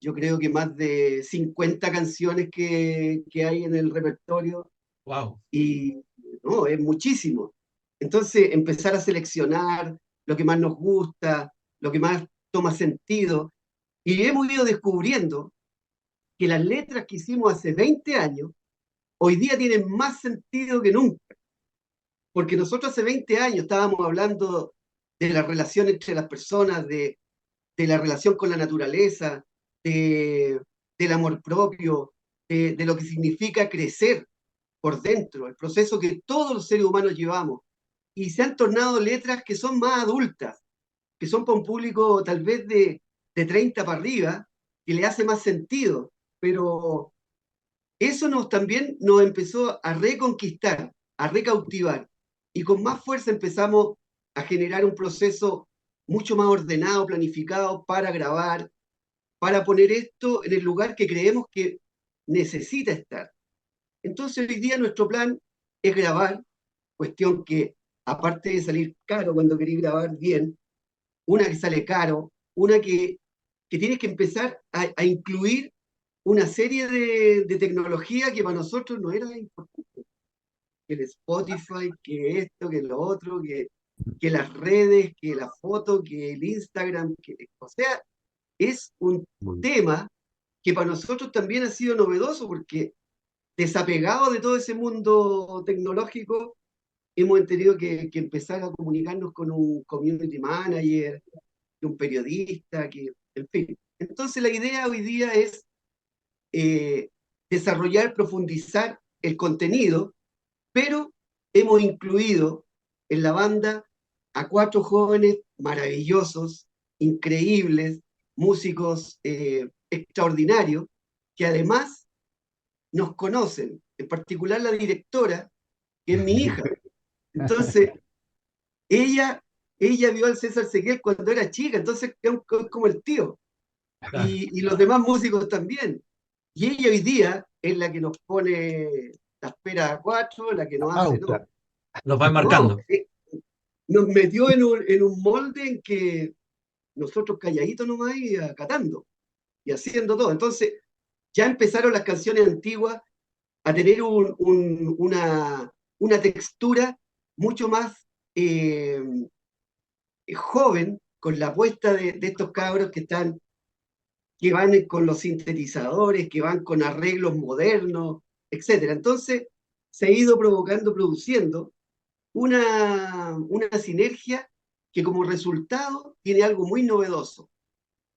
yo creo que más de 50 canciones que hay en el repertorio wow. y no, es muchísimo. Entonces, empezar a seleccionar lo que más nos gusta, lo que más toma sentido. Y hemos ido descubriendo que las letras que hicimos hace 20 años, hoy día tienen más sentido que nunca. Porque nosotros hace 20 años estábamos hablando de la relación entre las personas, de la relación con la naturaleza, de, del amor propio, de lo que significa crecer por dentro, el proceso que todos los seres humanos llevamos. Y se han tornado letras que son más adultas, que son para un público tal vez de 30 para arriba, que le hace más sentido. Pero eso también nos empezó a reconquistar, a recautivar. Y con más fuerza empezamos a generar un proceso mucho más ordenado, planificado para grabar, para poner esto en el lugar que creemos que necesita estar. Entonces hoy día nuestro plan es grabar, cuestión que aparte de salir caro cuando queréis grabar bien, una que sale caro, una que tienes que empezar a incluir una serie de tecnología que para nosotros no era importante. Que el Spotify, que esto, que lo otro, que las redes, que la foto, que el Instagram, o sea, es un tema que para nosotros también ha sido novedoso porque desapegado de todo ese mundo tecnológico, hemos tenido que empezar a comunicarnos con un community manager, un periodista, en fin. Entonces la idea hoy día es eh, desarrollar, profundizar el contenido, pero hemos incluido en la banda a 4 jóvenes maravillosos, increíbles, músicos extraordinarios, que además nos conocen, en particular la directora, que es mi hija. Entonces, ella, ella vio al César Seguel cuando era chica, entonces es como el tío. Claro, Y los demás músicos también. Y ella hoy día es la que nos pone las peras a cuatro, la que La nos hace, pauta. no, los va no, marcando. nos metió en un molde en que nosotros calladitos nomás y acatando y haciendo todo. Entonces, ya empezaron las canciones antiguas a tener una textura mucho más eh, joven con la apuesta de estos cabros que van con los sintetizadores, que van con arreglos modernos, etcétera. Entonces, se ha ido provocando, produciendo una sinergia que como resultado tiene algo muy novedoso.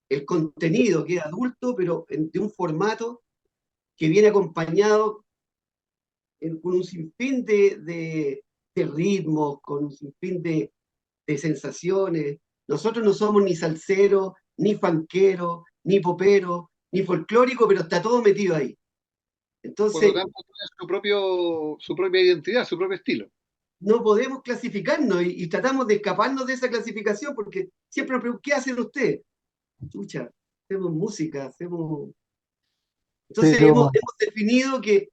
El contenido que es adulto, pero de un formato que viene acompañado con un sinfín de ritmos, con un sinfín de sensaciones. Nosotros no somos ni salseros, ni fanqueros, ni poperos, ni folclóricos, pero está todo metido ahí. Por lo Entonces, tanto, tiene su propia identidad, su propio estilo. no podemos clasificarnos y tratamos de escaparnos de esa clasificación porque siempre nos preguntan, ¿qué hacen ustedes? Chucha, hacemos música, hacemos... Entonces Pero, hemos definido que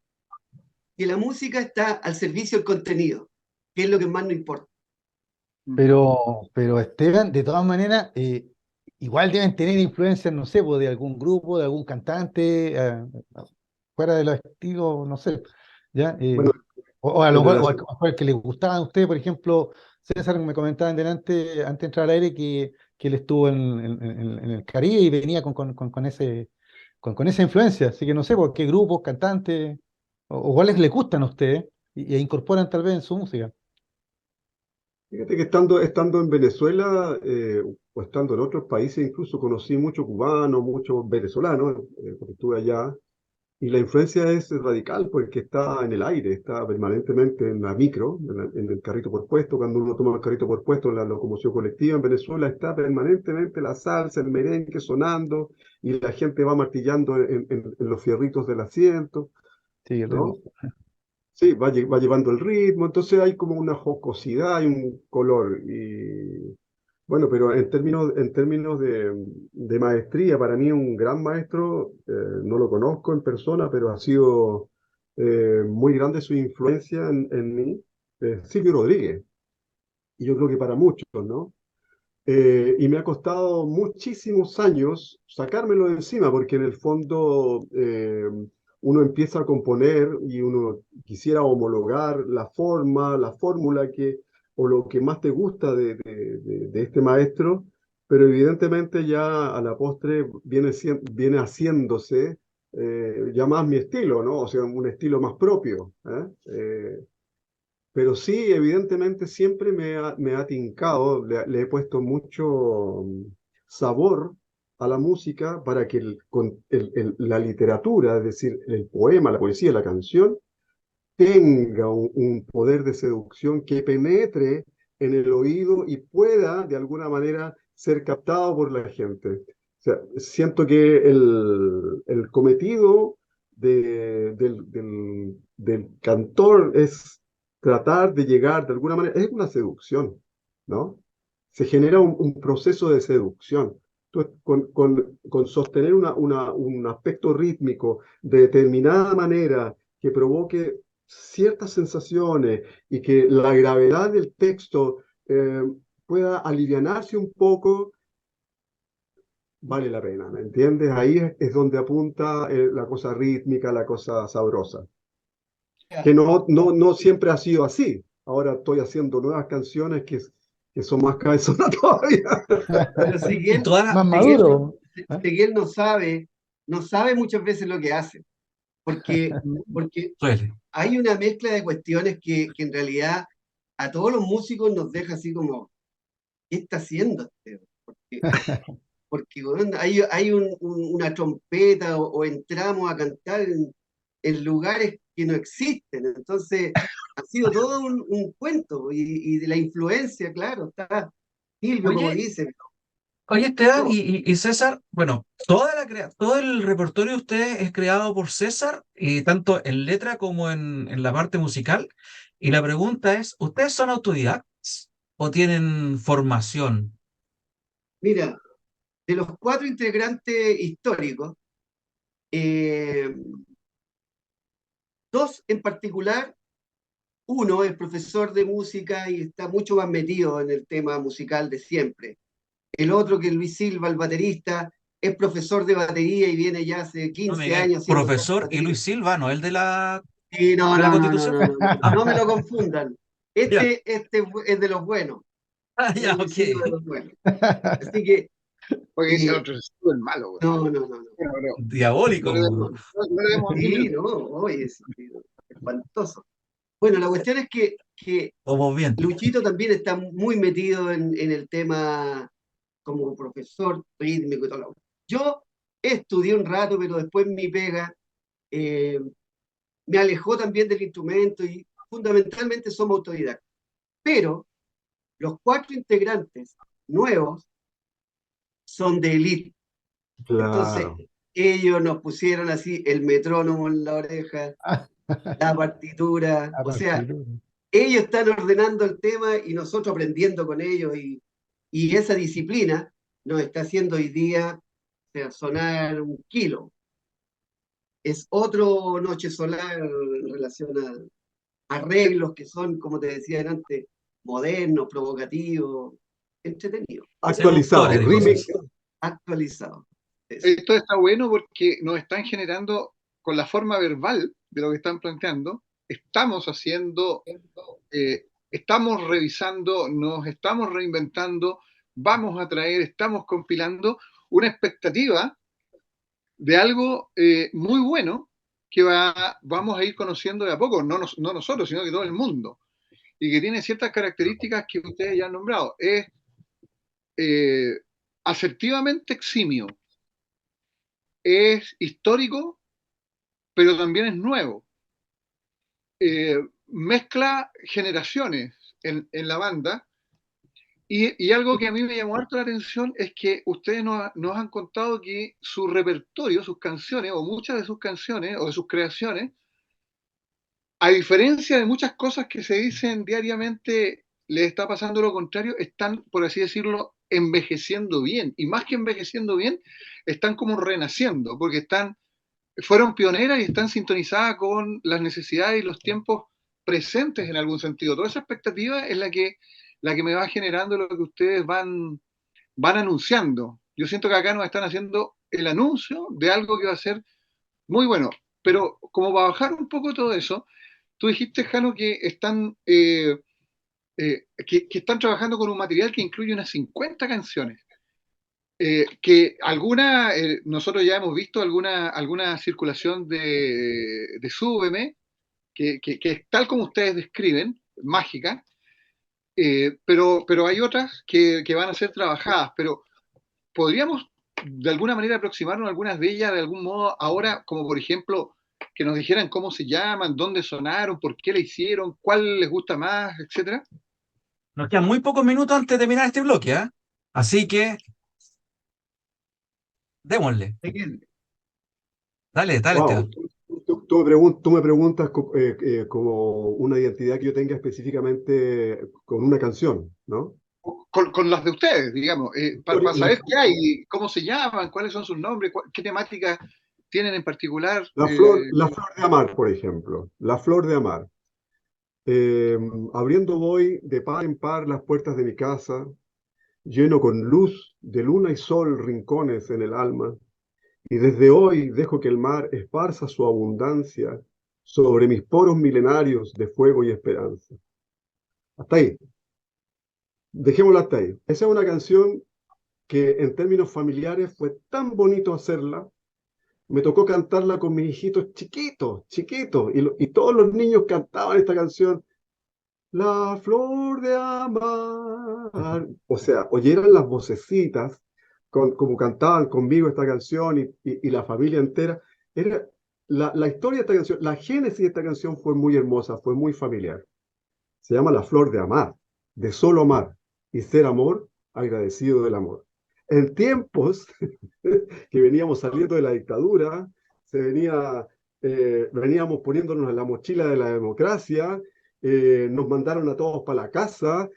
la música está al servicio del contenido, que es lo que más nos importa. pero Esteban, de todas maneras, igual deben tener influencias, no sé, pues, de algún grupo, de algún cantante, fuera de los estilos, no sé, ¿ya? Bueno, O a lo desde mejor, la, o al que le gustaba a usted, por ejemplo, César me comentaba delante, antes de entrar al aire, que él estuvo en el Caribe y venía con esa influencia, así que no sé, por qué grupos, cantantes, o cuáles le gustan a usted, e incorporan tal vez en su música. Fíjate que estando en Venezuela o estando en otros países, incluso conocí muchos cubanos, muchos venezolanos, porque estuve allá, y la influencia es radical porque está en el aire, está permanentemente en la micro, en el carrito por puesto. Cuando uno toma el carrito por puesto en la locomoción colectiva en Venezuela, está permanentemente la salsa, el merengue sonando, y la gente va martillando en los fierritos del asiento, Sí, el ritmo. ¿no? Sí, va llevando el ritmo, entonces hay como una jocosidad, hay un color. Y bueno, pero en términos de maestría, para mí un gran maestro, no lo conozco en persona, pero ha sido muy grande su influencia en mí, Silvio Rodríguez, y yo creo que para muchos, ¿no? Y me ha costado muchísimos años sacármelo de encima, porque en el fondo uno empieza a componer y uno quisiera homologar la forma, la fórmula o lo que más te gusta de este maestro, pero evidentemente ya a la postre viene haciéndose ya más mi estilo, ¿no? O sea, un estilo más propio, ¿eh? Pero sí, evidentemente siempre me ha tincado, le he puesto mucho sabor a la música para que la literatura, es decir, el poema, la poesía, la canción, tenga un poder de seducción que penetre en el oído y pueda, de alguna manera, ser captado por la gente. O sea, siento que el cometido del cantor es tratar de llegar, de alguna manera, es una seducción, ¿no? Se genera un proceso de seducción. Entonces, con sostener un aspecto rítmico de determinada manera que provoque ciertas sensaciones y que la gravedad del texto pueda alivianarse un poco, vale la pena, ¿me entiendes? Ahí es donde apunta la cosa rítmica, la cosa sabrosa, que no siempre ha sido así. Ahora estoy haciendo nuevas canciones que son más cabezonas todavía. Pero Y todas Más Seguel, maduro. ¿Eh? Seguel no sabe muchas veces lo que hace, porque suele. hay una mezcla de cuestiones que en realidad a todos los músicos nos deja así como, ¿qué está haciendo este? Porque bueno, hay una trompeta o entramos a cantar en lugares que no existen. Entonces, ha sido todo un cuento y de la influencia, claro, está Silvio, como Oye, dice. Oye, Esteban No, y César, bueno, todo el repertorio de ustedes es creado por César, y tanto en letra como en la parte musical. Y la pregunta es, ¿ustedes son autodidactas o tienen formación? mira, de los cuatro integrantes históricos, eh, dos en particular, uno es profesor de música y está mucho más metido en el tema musical de siempre. El otro, que es Luis Silva, el baterista, es profesor de batería y viene ya hace No me 15 digáis, años haciendo clases de profesor y batería. Luis Silva, ¿no? El Y no, de la no, no, no, Constitución. no, no, no, Ah, no me lo confundan. ya, Este es de los buenos, ya, es Luis ok. Silva de los buenos. Así que, Porque ese eh, otro es súper malo, güey. no, no, no, no. Bueno, pero Diabólico. no le demos Sí, minutos. no, oye, es espantoso. Bueno, la cuestión es que Vamos bien. Luchito también está muy metido en el tema como profesor rítmico y todo lo. Yo estudié un rato, pero después mi pega eh, me alejó también del instrumento y fundamentalmente somos autodidactas. Pero los cuatro integrantes nuevos son de élite. Entonces, Claro. ellos nos pusieron así el metrónomo en la oreja, la partitura, A o sea, partir de- ellos están ordenando el tema y nosotros aprendiendo con ellos y esa disciplina nos está haciendo hoy día, o sea, sonar un kilo. Es otro Noche Solar en relación a arreglos que son, como te decía antes, modernos, provocativos, entretenidos, Seductores Actualizado. de Remix. cosas. actualizados. Eso. Esto está bueno porque nos están generando, con la forma verbal de lo que están planteando, estamos haciendo, estamos revisando, nos estamos reinventando, vamos a traer, estamos compilando una expectativa de algo muy bueno que vamos a ir conociendo de a poco, no nosotros, sino que todo el mundo, y que tiene ciertas características que ustedes ya han nombrado. Es eh, asertivamente eximio, es histórico, pero también es nuevo. Mezcla generaciones en la banda. Y algo que a mí me llamó harto la atención es que ustedes nos han contado que su repertorio, sus canciones, o muchas de sus canciones, o de sus creaciones, a diferencia de muchas cosas que se dicen diariamente, les está pasando lo contrario, están, por así decirlo, envejeciendo bien. Y más que envejeciendo bien, están como renaciendo, porque fueron pioneras y están sintonizadas con las necesidades y los tiempos presentes en algún sentido. Toda esa expectativa es la que me va generando lo que ustedes van anunciando. Yo siento que acá nos están haciendo el anuncio de algo que va a ser muy bueno. Pero como para bajar un poco todo eso, tú dijiste, Jano, que que están trabajando con un material que incluye unas 50 canciones. Que nosotros ya hemos visto alguna circulación de Súbeme, que es tal como ustedes describen, mágica, pero hay otras que van a ser trabajadas, pero podríamos de alguna manera aproximarnos a algunas de ellas de algún modo ahora, como por ejemplo, que nos dijeran cómo se llaman, dónde sonaron, por qué la hicieron, cuál les gusta más, etcétera. Nos quedan muy pocos minutos antes de terminar este bloque, ¿ah? Así que démosle. Dale, dale, Wow. Esteban. Tú me preguntas como una identidad que yo tenga específicamente con una canción, ¿no? Con las de ustedes, digamos, para La, saber qué hay, cómo se llaman, cuáles son sus nombres, qué temáticas tienen en particular. la flor de amar, por ejemplo. La flor de amar. Eh, Abriendo voy de par en par las puertas de mi casa, lleno con luz de luna y sol rincones en el alma, y desde hoy dejo que el mar esparza su abundancia sobre mis poros milenarios de fuego y esperanza. Hasta ahí, dejémosla hasta ahí. Esa es una canción que en términos familiares fue tan bonito hacerla. Me tocó cantarla con mis hijitos chiquitos, chiquitos, y todos los niños cantaban esta canción. La flor de amar. O sea, oyeran las vocecitas, como cantaban conmigo esta canción y la familia entera. Era la historia de esta canción, la génesis de esta canción fue muy hermosa, fue muy familiar. Se llama La flor de amar, de solo amar y ser amor, agradecido del amor. en tiempos que veníamos saliendo de la dictadura, veníamos poniéndonos en la mochila de la democracia, nos mandaron a todos para la casa,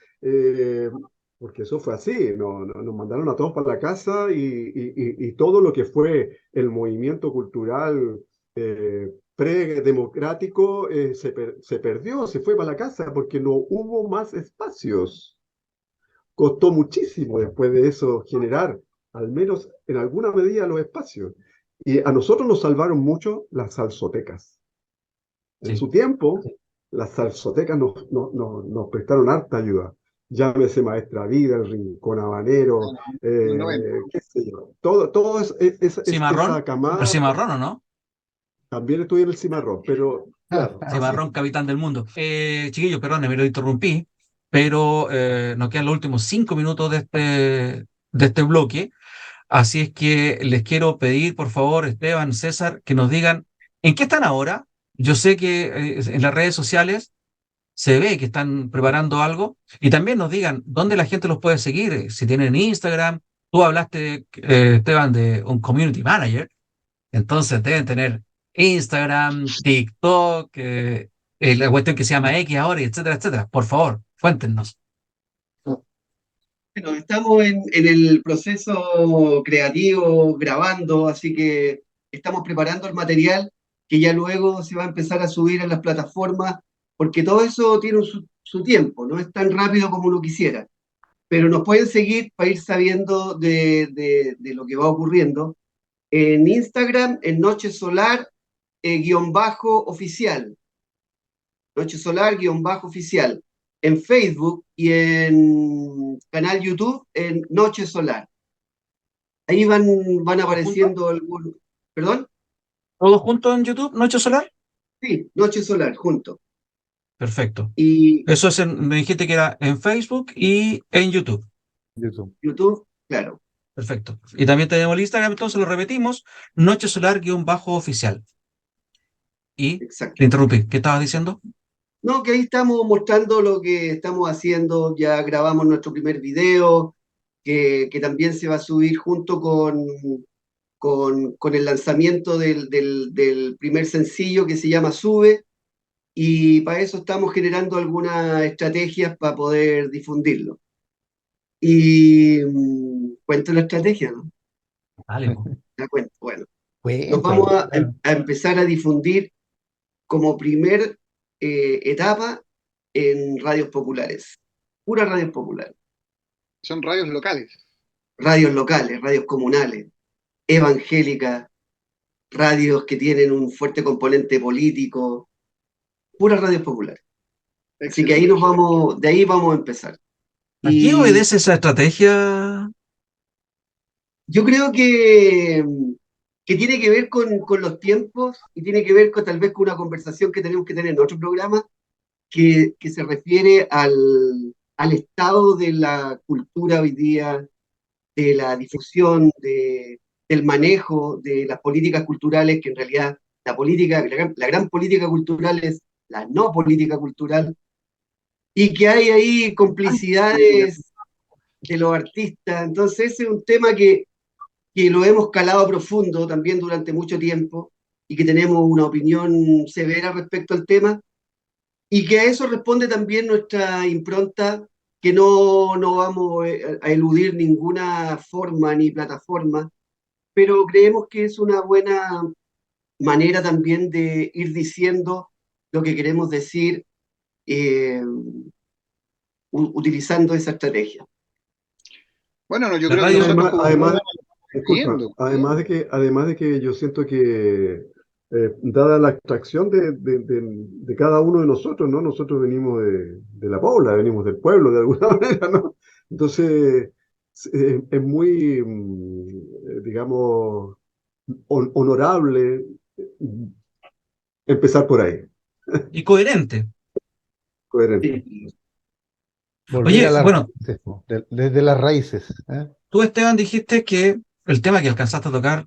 porque eso fue así, nos mandaron a todos para la casa y todo lo que fue el movimiento cultural predemocrático se perdió, se fue para la casa porque no hubo más espacios. Costó muchísimo después de eso generar, al menos en alguna medida, los espacios. Y a nosotros nos salvaron mucho las salsotecas. En Sí. su tiempo, las salsotecas nos prestaron harta ayuda. Llámese Maestra Vida, el Rincón Habanero, En los 90. qué sé yo. Todo esa Cimarrón, el camada. Cimarrón, ¿o no? También estuve en el Cimarrón, pero claro, así. Cimarrón, capitán del mundo. Chiquillos, perdón, me lo interrumpí, pero nos quedan los últimos 5 minutos de este bloque. Así es que les quiero pedir, por favor, Esteban, César, que nos digan en qué están ahora. Yo sé que en las redes sociales se ve que están preparando algo y también nos digan dónde la gente los puede seguir, si tienen Instagram. Tú hablaste, Esteban, de un community manager, entonces deben tener Instagram, TikTok, la cuestión que se llama X ahora, y etcétera, etcétera. Por favor, cuéntenos. Bueno, estamos en el proceso creativo, grabando, así que estamos preparando el material que ya luego se va a empezar a subir en las plataformas, porque todo eso tiene su tiempo, no es tan rápido como uno quisiera, pero nos pueden seguir para ir sabiendo de lo que va ocurriendo. En Instagram, en Noche Solar, guión bajo oficial, Noche Solar, guión bajo oficial. En Facebook y en canal YouTube, en Noche Solar. Ahí van ¿Todos juntos? apareciendo algunos. ¿Perdón? ¿Todos juntos en YouTube, Noche Solar? Sí, Noche Solar, junto. Perfecto. Y Eso es me dijiste que era en Facebook y en YouTube. YouTube. YouTube, claro, Perfecto. Y también tenemos el Instagram, entonces lo repetimos, Noche Solar-oficial. Y te exacto. interrumpí, ¿qué estabas diciendo? No, que ahí estamos mostrando lo que estamos haciendo. Ya grabamos nuestro primer video, que también se va a subir junto con el lanzamiento del primer sencillo que se llama Sube. Y para eso estamos generando algunas estrategias para poder difundirlo. Y cuento la estrategia, ¿no? Dale, po. La cuento. Bueno, nos Cuéntalo, vamos claro. a empezar a difundir como primer etapa en radios populares, puras radios populares, Son radios locales. radios locales, radios comunales, evangélicas, radios que tienen un fuerte componente político, puras radios populares. Así que ahí Excelente. de ahí vamos a empezar. ¿A qué Y obedece esa estrategia? yo creo que tiene que ver con los tiempos y tiene que ver tal vez con una conversación que tenemos que tener en otro programa que se refiere al estado de la cultura hoy día, de la difusión, del manejo de las políticas culturales, que en realidad la gran política cultural es la no política cultural, y que hay ahí complicidades de los artistas. Entonces ese es un tema que lo hemos calado profundo también durante mucho tiempo y que tenemos una opinión severa respecto al tema y que a eso responde también nuestra impronta, que no vamos a eludir ninguna forma ni plataforma, pero creemos que es una buena manera también de ir diciendo lo que queremos decir eh, utilizando esa estrategia. Bueno, no, yo La creo que radio, nosotros Además, como además, programa disculpa, viendo. además de que yo siento que, dada la extracción de cada uno de nosotros, ¿no? Nosotros venimos de la pobla, venimos del pueblo de alguna manera, ¿no? Entonces, es muy, digamos, honorable empezar por ahí, y coherente. coherente. Sí. Volver a Oye, las bueno, raíces, po, desde las raíces. ¿Eh? tú, Esteban, dijiste que el tema que alcanzaste a tocar,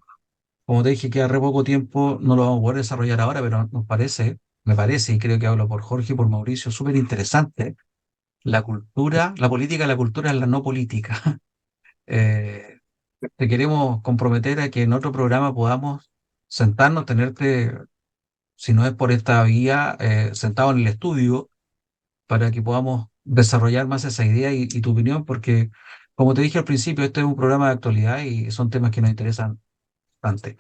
como te dije, queda re poco tiempo, no lo vamos a poder desarrollar ahora, pero me parece, y creo que hablo por Jorge y por Mauricio, súper interesante la cultura, la política, la cultura es la no política. te queremos comprometer a que en otro programa podamos sentarnos, tenerte, si no es por esta vía, sentado en el estudio para que podamos desarrollar más esa idea y tu opinión, porque como te dije al principio, este es un programa de actualidad y son temas que nos interesan bastante.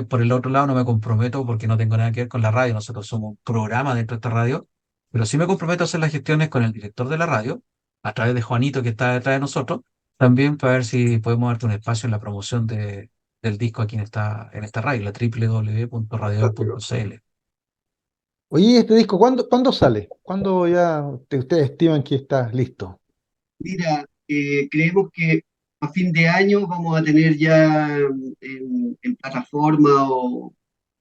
Por el otro lado, no me comprometo porque no tengo nada que ver con la radio, nosotros somos un programa dentro de esta radio, pero sí me comprometo a hacer las gestiones con el director de la radio, a través de Juanito que está detrás de nosotros, también para ver si podemos darte un espacio en la promoción del disco aquí en esta radio, la Fantástico. www.radial.cl. Oye, este disco, ¿cuándo sale? ¿Cuándo ya ustedes estiman que está listo? Mira, creemos que a fin de año vamos a tener ya en plataforma o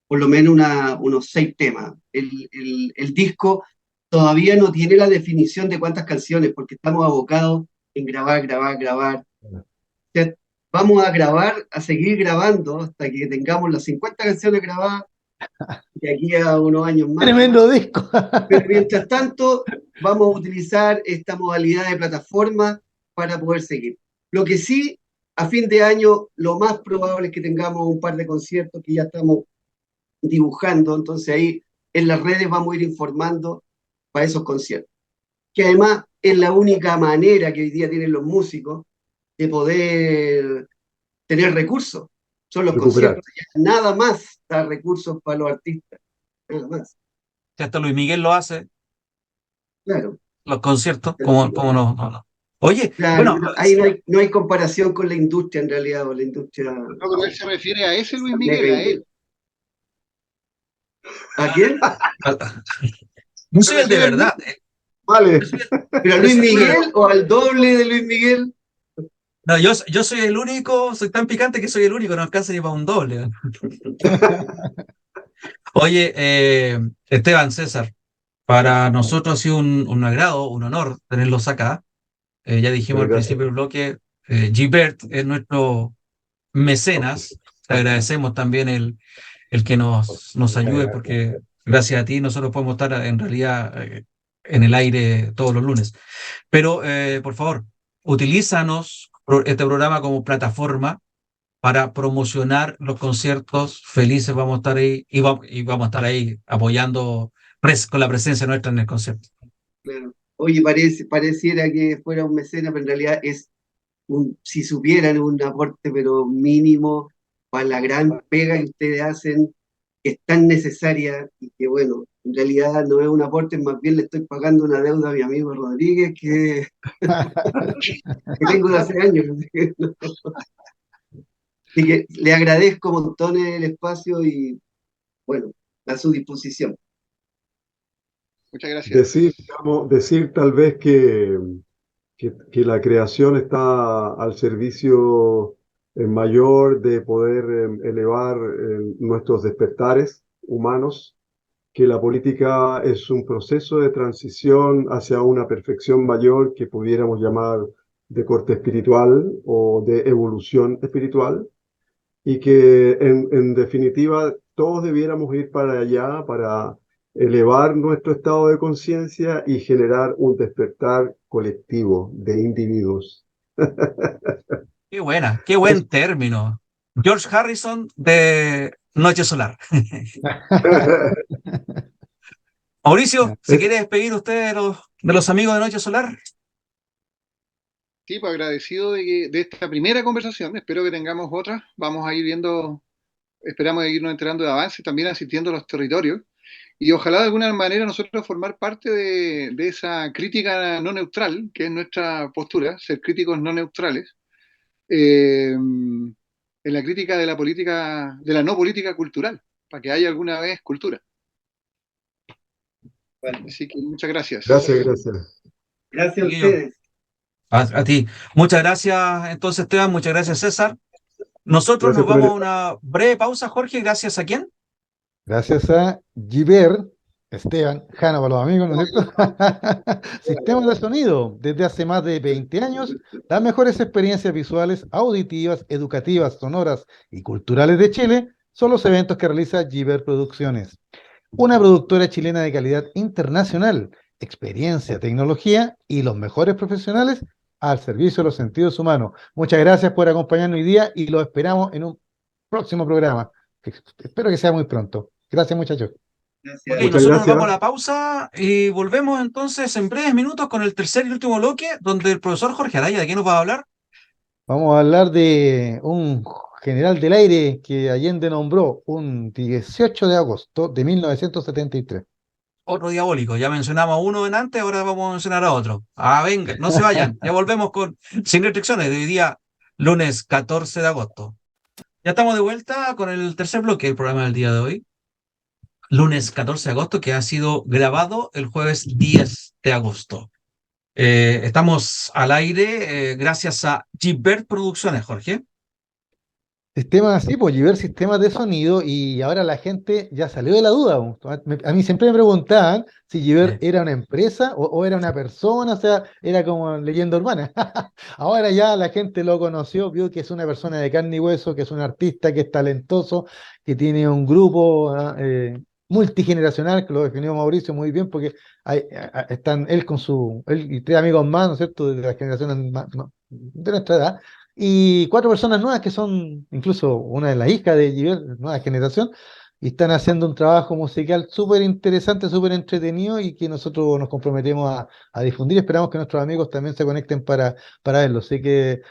por lo menos unos 6 temas. El disco todavía no tiene la definición de cuántas canciones, porque estamos abocados en grabar, grabar, grabar. O sea, vamos a grabar, a seguir grabando hasta que tengamos las 50 canciones grabadas de aquí a unos años más. Tremendo disco. Pero mientras tanto, vamos a utilizar esta modalidad de plataforma para poder seguir. Lo que sí, a fin de año, lo más probable es que tengamos un par de conciertos que ya estamos dibujando, entonces ahí en las redes vamos a ir informando para esos conciertos. Que además es la única manera que hoy día tienen los músicos de poder tener recursos. Son los Recuperar. conciertos, nada más da recursos para los artistas, nada más. Si hasta Luis Miguel lo hace, Claro. los conciertos, como no, no, no. Oye, Claro, bueno, ahí no hay comparación con la industria en realidad, o la industria. No, pero él se refiere a ese Luis mega Miguel, a él. ¿A quién? no Se soy el de refiere al verdad. Vale. ¿Pero a Luis Miguel o al doble de Luis Miguel? No, yo soy el único, soy tan picante que soy el único, no alcanza ni para un doble. Oye, Esteban, César, para nosotros ha sido un agrado, un honor tenerlos acá. Ya dijimos Muchas al gracias. principio del bloque, Gilbert es nuestro mecenas. Te agradecemos también el que nos ayude, porque gracias a ti nosotros podemos estar en realidad en el aire todos los lunes. Pero, por favor, utilízanos este programa como plataforma para promocionar los conciertos. Felices vamos a estar ahí y vamos a estar ahí apoyando con la presencia nuestra en el concierto. Claro. Oye, pareciera que fuera un mecenas, pero en realidad es si supieran, un aporte, pero mínimo para la gran pega que ustedes hacen, que es tan necesaria y que, bueno, en realidad no es un aporte, más bien le estoy pagando una deuda a mi amigo Rodríguez que tengo de hace años. Así que le agradezco montones el espacio y, bueno, a su disposición. Muchas gracias. Decir tal vez que la creación está al servicio mayor de poder elevar nuestros despertares humanos, que la política es un proceso de transición hacia una perfección mayor que pudiéramos llamar de corte espiritual o de evolución espiritual, y que en definitiva todos debiéramos ir para allá para elevar nuestro estado de conciencia y generar un despertar colectivo de individuos. Qué buena, qué buen término. George Harrison de Noche Solar. Mauricio, si quiere despedir usted de los amigos de Noche Solar. Sí, pues agradecido de esta primera conversación. Espero que tengamos otras. Vamos a ir viendo, esperamos irnos enterando de avances, también asistiendo a los territorios. Y ojalá de alguna manera nosotros formar parte de esa crítica no neutral, que es nuestra postura, ser críticos no neutrales, en la crítica de la política, de la no política cultural, para que haya alguna vez cultura. Bueno, Así que muchas gracias. Gracias, gracias. gracias a ustedes. A ti. Muchas gracias, entonces, Esteban. Muchas gracias, César. Nosotros Gracias nos por el vamos a una breve pausa, Jorge. ¿Gracias a quién? Gracias a Gibert, Esteban, Jana para los amigos, ¿no es cierto? Sistemas de sonido. Desde hace más de 20 años, las mejores experiencias visuales, auditivas, educativas, sonoras y culturales de Chile son los eventos que realiza Gibert Producciones, una productora chilena de calidad internacional, experiencia, tecnología y los mejores profesionales al servicio de los sentidos humanos. Muchas gracias por acompañarnos hoy día y lo esperamos en un próximo programa. Espero que sea muy pronto. Gracias, muchachos. Ok, Gracias. Muchas nosotros nos vamos a gracias. la pausa y volvemos entonces en breves minutos con el tercer y último bloque, donde el profesor Jorge Araya, ¿de qué nos va a hablar? Vamos a hablar de un general del aire que Allende nombró un 18 de agosto de 1973. Otro diabólico. Ya mencionamos a uno en antes, ahora vamos a mencionar a otro. Ah, venga, no se vayan. Ya volvemos con Sin Restricciones de hoy día, lunes 14 de agosto. Ya estamos de vuelta con el tercer bloque del programa del día de hoy, lunes 14 de agosto, que ha sido grabado el jueves 10 de agosto. Estamos al aire gracias a Gibert Producciones, Jorge. Sistemas así, pues, y ver sistemas de sonido, y ahora la gente ya salió de la duda. A mí siempre me preguntaban si Giver Eh, era una empresa o era una persona, o sea, era como leyenda urbana. Ahora ya la gente lo conoció, vio que es una persona de carne y hueso, que es un artista, que es talentoso, que tiene un grupo multigeneracional, que lo definió Mauricio muy bien, porque están él con él y tres amigos más, ¿no es cierto?, de las generaciones de nuestra edad y cuatro personas nuevas que son incluso una de las hijas de Giver, nueva generación, y están haciendo un trabajo musical súper interesante, súper entretenido y que nosotros nos comprometemos a difundir. Esperamos que nuestros amigos también se conecten para verlo. Así que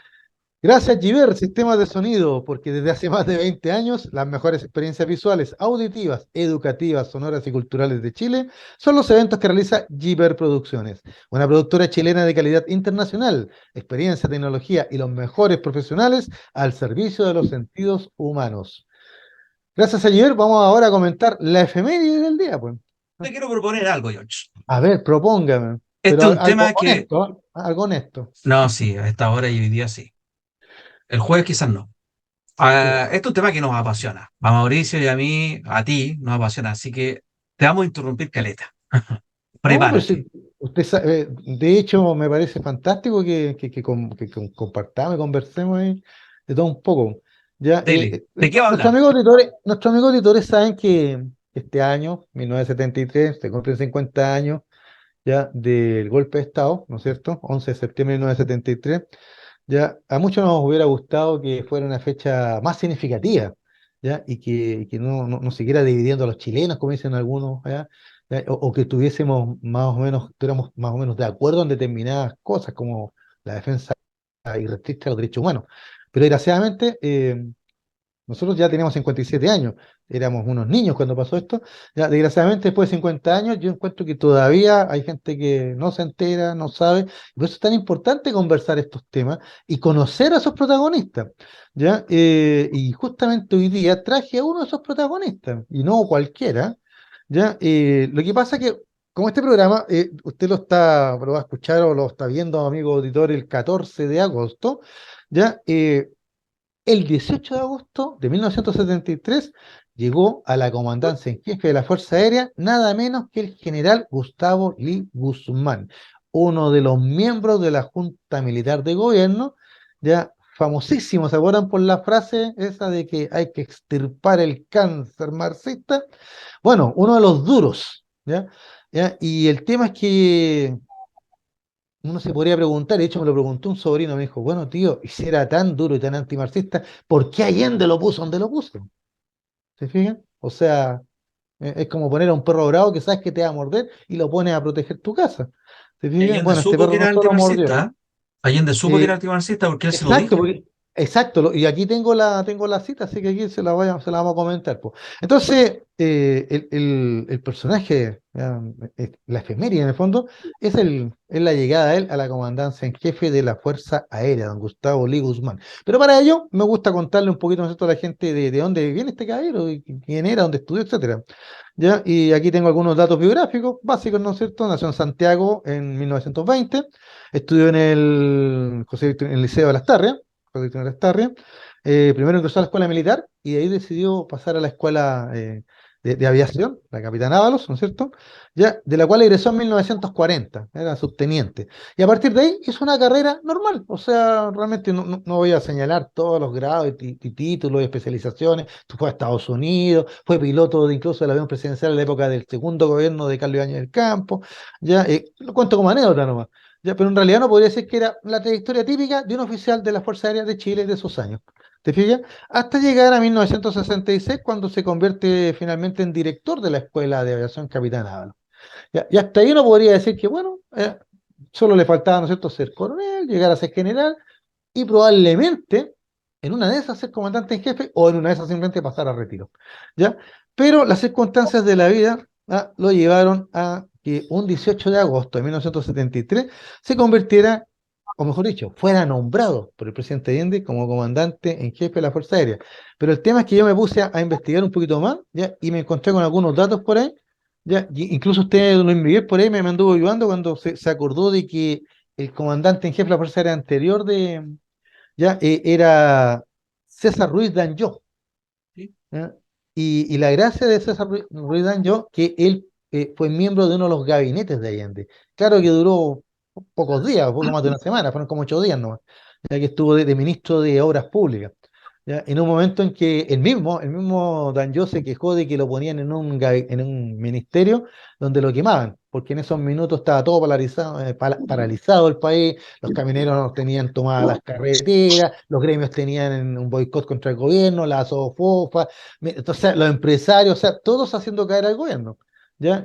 gracias, Giver, sistemas de sonido, porque desde hace más de 20 años las mejores experiencias visuales, auditivas, educativas, sonoras y culturales de Chile son los eventos que realiza Giver Producciones, una productora chilena de calidad internacional, experiencia, tecnología y los mejores profesionales al servicio de los sentidos humanos. Gracias a Giver, vamos ahora a comentar la efeméride del día, pues. te quiero proponer algo, George. A ver, propóngame, pero Este es un algo tema que, honesto, ¿eh? Algo honesto. no, sí, a esta hora y hoy día sí. El jueves quizás no. Este es un tema que nos apasiona. A Mauricio y a mí, a ti, nos apasiona. Así que te vamos a interrumpir, caleta. No, pero sí, Prepárate. de hecho me parece fantástico que compartamos y conversemos ahí de todo un poco. Ya, Dele. ¿De qué va a hablar? nuestros amigos auditores saben que este año, 1973, se cumplen 50 años ya del golpe de Estado, ¿no es cierto? 11 de septiembre de 1973. Ya, a muchos nos hubiera gustado que fuera una fecha más significativa, ¿ya? Y que no siguiera dividiendo a los chilenos, como dicen algunos, ¿ya? ¿Ya? O que estuviéramos más o menos de acuerdo en determinadas cosas, como la defensa irrestricta de los derechos humanos. Pero desgraciadamente, nosotros ya teníamos 57 años, éramos unos niños cuando pasó esto. Ya, desgraciadamente, después de 50 años, yo encuentro que todavía hay gente que no se entera, no sabe. Por eso es tan importante conversar estos temas y conocer a esos protagonistas. ¿Ya? Y justamente hoy día traje a uno de esos protagonistas, y no cualquiera. ¿Ya? Lo que pasa es que, como este programa, usted lo va a escuchar o lo está viendo, amigo auditor, el 14 de agosto. ¿Ya? El 18 de agosto de 1973 llegó a la comandancia en jefe de la Fuerza Aérea nada menos que el general Gustavo Lee Guzmán, uno de los miembros de la Junta Militar de Gobierno, ya famosísimo, ¿se acuerdan por la frase esa de que hay que extirpar el cáncer marxista? Bueno, uno de los duros, ¿ya? ¿Ya? Y el tema es que uno se podría preguntar, de hecho me lo preguntó un sobrino, me dijo, bueno, tío, y si era tan duro y tan antimarxista, ¿por qué Allende lo puso donde lo puso? ¿Se fijan? O sea, es como poner a un perro bravo que sabes que te va a morder y lo pones a proteger tu casa. ¿Se Y fijan? Allende Bueno, este supo que perro no era solo antimarxista, mordió. ¿eh? Allende supo que era eh, antimarxista porque él se lo Exacto, dijo. y aquí tengo la cita, así que aquí se la vamos a comentar, po. Entonces, el personaje, la efeméride en el fondo, es la llegada de él a la comandancia en jefe de la Fuerza Aérea, don Gustavo Lee Guzmán. Pero para ello, me gusta contarle un poquito, ¿no es cierto?, a la gente de dónde viene este caballero, y quién era, dónde estudió, etcétera. ¿Ya? Y aquí tengo algunos datos biográficos básicos, ¿no es cierto? Nació en Santiago en 1920. Estudió en el Liceo de Las Tarrias, José Victoriano de Las Tarrias. Primero ingresó a la escuela militar y de ahí decidió pasar a la escuela de aviación, la Capitán Ábalos, ¿no es cierto? Ya, de la cual egresó en 1940, era subteniente. Y a partir de ahí hizo una carrera normal, o sea, realmente no voy a señalar todos los grados y títulos y especializaciones. Fue a Estados Unidos, fue piloto incluso del avión presidencial en la época del segundo gobierno de Carlos Ibáñez del Campo. Ya, lo cuento como anécdota nomás. Ya, pero en realidad no podría decir que era la trayectoria típica de un oficial de la Fuerza Aérea de Chile de esos años. ¿Te fijas? Hasta llegar a 1966, cuando se convierte finalmente en director de la Escuela de Aviación Capitán Ábalos. Ya, y hasta ahí uno podría decir que, bueno, solo le faltaba, ¿no es cierto?, ser coronel, llegar a ser general y probablemente en una de esas ser comandante en jefe o en una de esas simplemente pasar a retiro. ¿Ya? Pero las circunstancias de la vida lo llevaron a que un 18 de agosto de 1973 se convirtiera, o mejor dicho, fuera nombrado por el presidente Allende como comandante en jefe de la Fuerza Aérea. Pero el tema es que yo me puse a investigar un poquito más, ¿ya? Y me encontré con algunos datos por ahí. ¿Ya? Y incluso usted, don Luis Miguel, por ahí me anduvo ayudando cuando se acordó de que el comandante en jefe de la Fuerza Aérea anterior era César Ruiz Danjó. ¿sí? ¿Ya? Y la gracia de César Ruiz Danjó, que él fue miembro de uno de los gabinetes de Allende. Claro que duró pocos días, poco más de una semana, fueron como 8 días nomás, ya que estuvo de ministro de Obras Públicas. ¿Ya? En un momento en que el mismo Danjó se quejó de que lo ponían en un ministerio donde lo quemaban, porque en esos minutos estaba todo polarizado, paralizado el país, los camioneros tenían tomadas las carreteras, los gremios tenían un boicot contra el gobierno, la SOFOFA, entonces los empresarios, o sea, todos haciendo caer al gobierno. ¿Ya?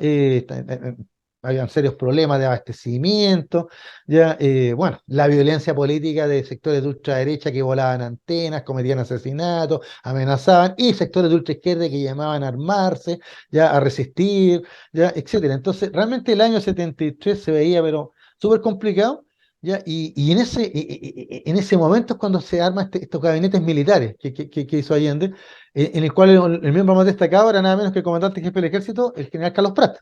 Habían serios problemas de abastecimiento, ya, bueno, la violencia política de sectores de ultraderecha que volaban antenas, cometían asesinatos, amenazaban, y sectores de ultraizquierda que llamaban a armarse, ya, a resistir, ya, etcétera. Entonces, realmente el año 73 se veía, pero súper complicado, ya, y en ese momento es cuando se arman estos gabinetes militares que hizo Allende, en el cual el miembro más destacado era nada menos que el comandante jefe del ejército, el general Carlos Prat.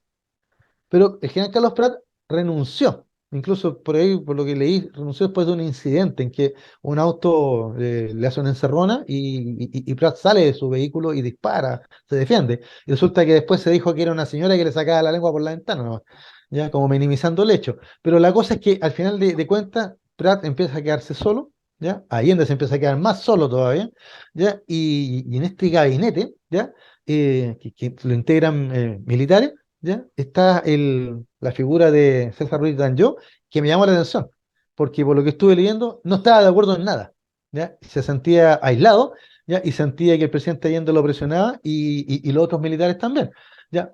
Pero el general Carlos Prat renunció, incluso por ahí, por lo que leí, renunció después de un incidente en que un auto le hace una encerrona y Prat sale de su vehículo y dispara, se defiende. Y resulta que después se dijo que era una señora que le sacaba la lengua por la ventana, nomás, ya como minimizando el hecho. Pero la cosa es que al final de cuentas, Prat empieza a quedarse solo. ¿Ya? Allende se empieza a quedar más solo todavía, ¿ya? Y en este gabinete, ¿ya? Que lo integran militares, ¿ya? Está la figura de César Ruiz Danjó, que me llamó la atención, porque por lo que estuve leyendo, no estaba de acuerdo en nada, ¿ya? Se sentía aislado, ¿ya? Y sentía que el presidente Allende lo presionaba y los otros militares también, ¿ya?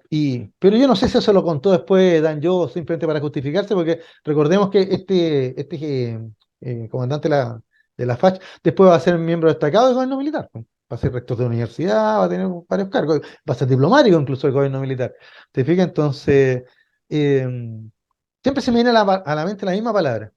Pero yo no sé si eso lo contó después Danjó simplemente para justificarse, porque recordemos que este comandante de la FACH después va a ser miembro destacado del gobierno militar, pues. Va a ser rector de universidad, va a tener varios cargos, va a ser diplomático incluso del gobierno militar. ¿Te fijas? Entonces, siempre se me viene a la mente la misma palabra,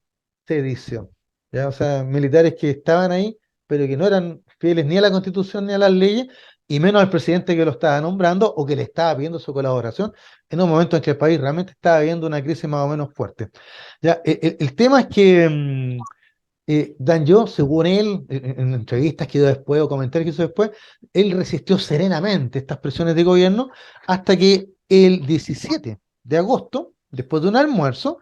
sedición. ¿Ya? O sea, militares que estaban ahí, pero que no eran fieles ni a la Constitución ni a las leyes, y menos al presidente que lo estaba nombrando o que le estaba pidiendo su colaboración en un momento en que el país realmente estaba viviendo una crisis más o menos fuerte. ¿Ya? El tema es que Danjó, según él, en entrevistas que dio después o comentarios que hizo después, él resistió serenamente estas presiones de gobierno hasta que el 17 de agosto, después de un almuerzo,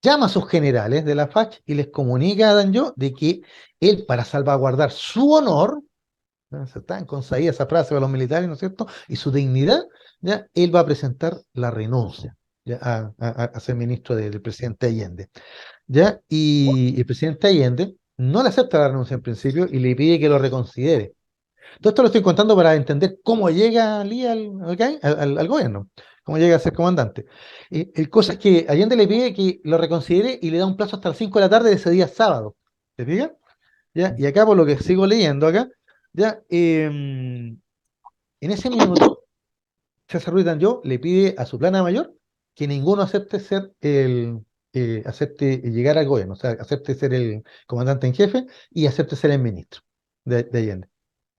llama a sus generales de la FACH y les comunica a Danjó de que él, para salvaguardar su honor, ¿no? Se está en consagrada esa frase para los militares, ¿no es cierto? Y su dignidad, ¿ya? Él va a presentar la renuncia, ¿ya? A ser ministro del presidente Allende. ¿Ya? Y el presidente Allende no le acepta la renuncia en principio y le pide que lo reconsidere. Todo esto lo estoy contando para entender cómo llega Lee al gobierno, cómo llega a ser comandante. El cosa es que Allende le pide que lo reconsidere y le da un plazo hasta las 5 de la tarde de ese día sábado. ¿Te fijas? ¿Ya? Y acá, por lo que sigo leyendo acá, ¿ya? En ese minuto, César Ruiz Danjó le pide a su plana mayor que ninguno acepte llegar al gobierno, o sea, acepte ser el comandante en jefe y acepte ser el ministro de Allende.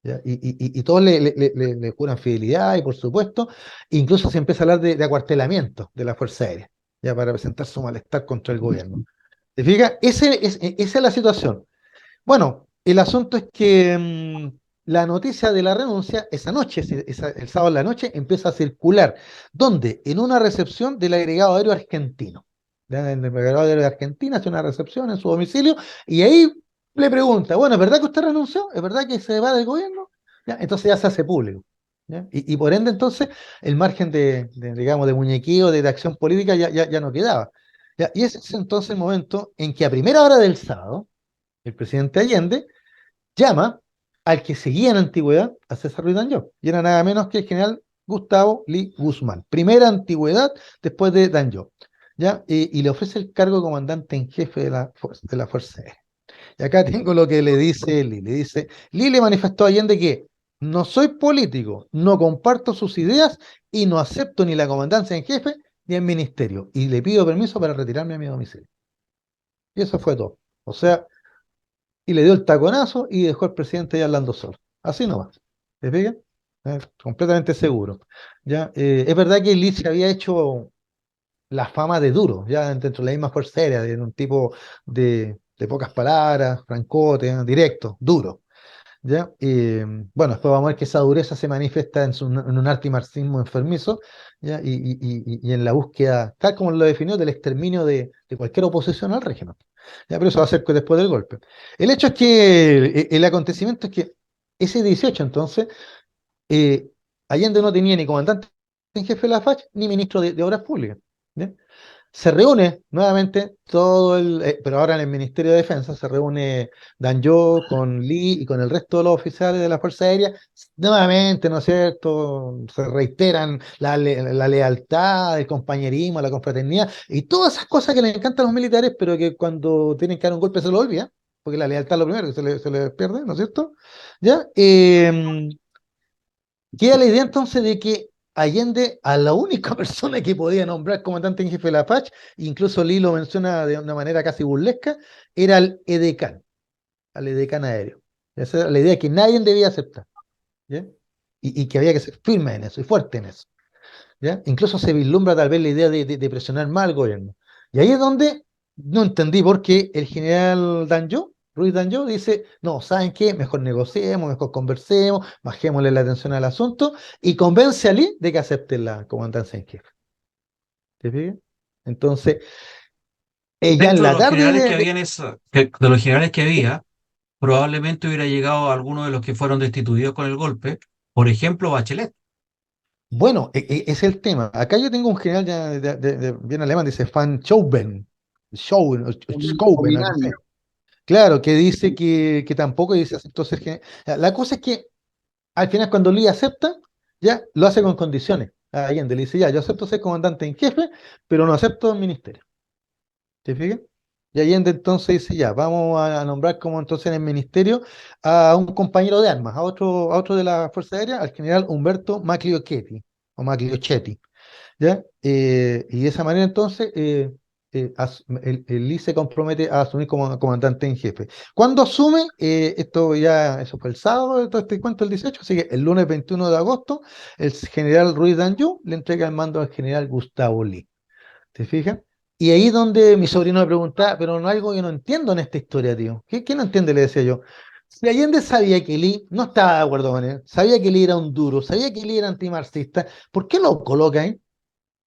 ¿Ya? Y todos le juran fidelidad y por supuesto, incluso se empieza a hablar de acuartelamiento de la Fuerza Aérea, ya para presentar su malestar contra el gobierno. ¿Te fijas? Esa es la situación. Bueno, el asunto es que la noticia de la renuncia esa noche, el sábado en la noche, empieza a circular. ¿Dónde? En una recepción del agregado aéreo argentino. ¿Ya? El agregado aéreo de Argentina hace una recepción en su domicilio y ahí le pregunta, bueno, ¿es verdad que usted renunció? ¿Es verdad que se va del gobierno? ¿Ya? Entonces ya se hace público. ¿Ya? Y por ende entonces el margen digamos, de muñequeo, de acción política ya no quedaba. ¿ya? Y ese es entonces el momento en que a primera hora del sábado, el presidente Allende llama al que seguía en antigüedad a César Ruiz Danjó, y era nada menos que el general Gustavo Lee Guzmán, primera antigüedad después de Danjó, ¿ya? Y le ofrece el cargo de comandante en jefe de la Fuerza Aérea. Y acá tengo lo que le dice Lee. Le dice, Lee le manifestó a Allende que no soy político, no comparto sus ideas y no acepto ni la comandancia en jefe ni el ministerio. Y le pido permiso para retirarme a mi domicilio. Y eso fue todo. O sea, y le dio el taconazo y dejó al presidente ya hablando solo. Así nomás. ¿Te fijas? Completamente seguro. ¿Ya? Es verdad que Lee se había hecho la fama de duro, ya dentro de la misma Fuerza Aérea, de un tipo de pocas palabras, francote, directo, duro. ¿Ya? Bueno, después vamos a ver que esa dureza se manifiesta en un arte y marxismo enfermizo, ¿ya? Y en la búsqueda, tal como lo definió, del exterminio de cualquier oposición al régimen. ¿Ya? Pero eso va a ser después del golpe. El hecho es que el acontecimiento es que ese 18 entonces, eh, Allende no tenía ni comandante en jefe de la FACH ni ministro de Obras Públicas. ¿Ya? Se reúne nuevamente pero ahora en el Ministerio de Defensa, se reúne Danjó con Lee y con el resto de los oficiales de la Fuerza Aérea, nuevamente, ¿no es cierto? Se reiteran la lealtad, el compañerismo, la confraternidad y todas esas cosas que les encantan a los militares, pero que cuando tienen que dar un golpe se lo olvida, porque la lealtad es lo primero que se le pierde, ¿no es cierto? ¿Ya? Queda la idea entonces de que Allende, a la única persona que podía nombrar comandante en jefe de la FACH, incluso Lee lo menciona de una manera casi burlesca, era al edecán aéreo. Esa era la idea que nadie debía aceptar, ¿ya? Y que había que ser firme en eso y fuerte en eso, ¿ya? Incluso se vislumbra tal vez la idea de presionar más al gobierno. Y ahí es donde no entendí por qué el general Danjó, Ruiz Danjó, dice, no, ¿saben qué? Mejor negociemos, mejor conversemos, bajémosle la atención al asunto y convence a Lee de que acepte la comandancia en jefe. ¿Te fijas? Entonces, ella en Dentro de la los tarde generales que había de los generales que había, probablemente hubiera llegado alguno de los que fueron destituidos con el golpe, por ejemplo, Bachelet. bueno, es el tema. Acá yo tengo un general ya bien alemán, dice Van Schouwen, Schouwen, o Schouwen, algo así. Nominal. Claro, que dice que tampoco dice aceptó ser general. La cosa es que al final cuando Lee acepta, ya lo hace con condiciones. A Allende le dice, ya, yo acepto ser comandante en jefe, pero no acepto el ministerio. ¿Te fijas? Y Allende entonces dice, ya, vamos a nombrar como entonces en el ministerio a un compañero de armas, a otro de la Fuerza Aérea, al general Humberto Magliochetti, o Magliochetti. ¿Ya? Y de esa manera entonces el Lee se compromete a asumir como comandante en jefe. ¿Cuándo asume? Eso fue el sábado, todo este cuento el 18, así que el lunes 21 de agosto, el general Ruiz Danjou le entrega el mando al general Gustavo Lee. ¿Te fijas? Y ahí donde mi sobrino me preguntaba, pero no hay algo que no entiendo en esta historia, tío. ¿Qué no entiende? Le decía yo. Si Allende sabía que Lee no estaba de acuerdo con él, sabía que Lee era un duro, sabía que Lee era antimarxista, ¿por qué lo coloca ahí?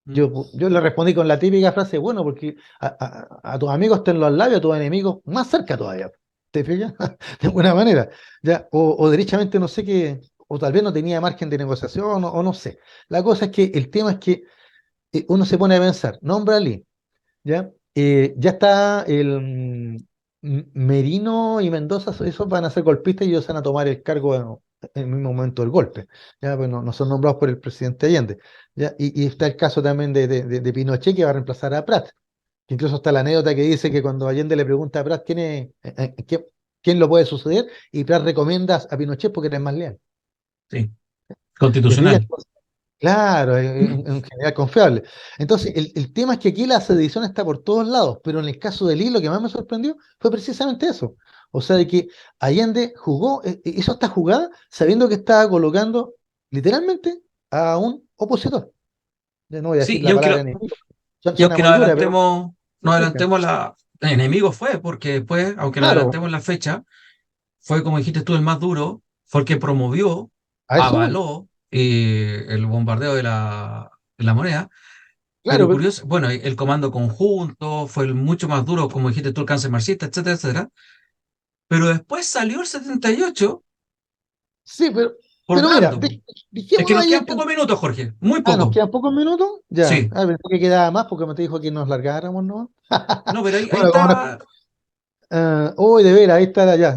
Mm. Yo le respondí con la típica frase, bueno, porque a tus amigos tenlos al lado, a tus enemigos más cerca todavía. ¿Te fijas? De alguna manera. ¿Ya? O derechamente no sé qué, o tal vez no tenía margen de negociación, o no sé. La cosa es que el tema es que uno se pone a pensar, nombra a Lee, ¿ya? Ya está Merino y Mendoza, esos van a ser golpistas y ellos van a tomar el cargo en el mismo momento del golpe. ¿Ya? Pues no son nombrados por el presidente Allende. ¿Ya? Y está el caso también de Pinochet que va a reemplazar a Prat. Que incluso está la anécdota que dice que cuando Allende le pregunta a Prat quién lo puede suceder, y Prat recomienda a Pinochet porque es más leal. Sí, ¿Te fijas? constitucional. Claro, en general confiable. Entonces, el tema es que aquí la sedición está por todos lados, pero en el caso de Lee lo que más me sorprendió fue precisamente eso. O sea, de que Allende hizo esta jugada sabiendo que estaba colocando literalmente a un opositor. Ya no voy a Sí, decir la palabra enemigo, y suena aunque muy dura, pero nos significa. adelantemos enemigo fue, porque después, aunque nos Claro, adelantemos la fecha, fue como dijiste tú, el más duro, fue el que promovió, a eso voy. avaló el bombardeo de la moneda. Claro, Pero curioso, bueno, el comando conjunto fue el mucho más duro, como dijiste tú, el cáncer marxista, etcétera, etcétera. Pero después salió el 78. sí, pero por Pero mira, blando. Es que dejémonos nos ahí. quedan pocos minutos, Jorge, muy Nos poco. quedan pocos minutos. Ya, Sí, pensé que quedaba más porque me te dijo que nos largáramos, ¿no? no, pero ahí Bueno, como no. está. Uy, de veras, ahí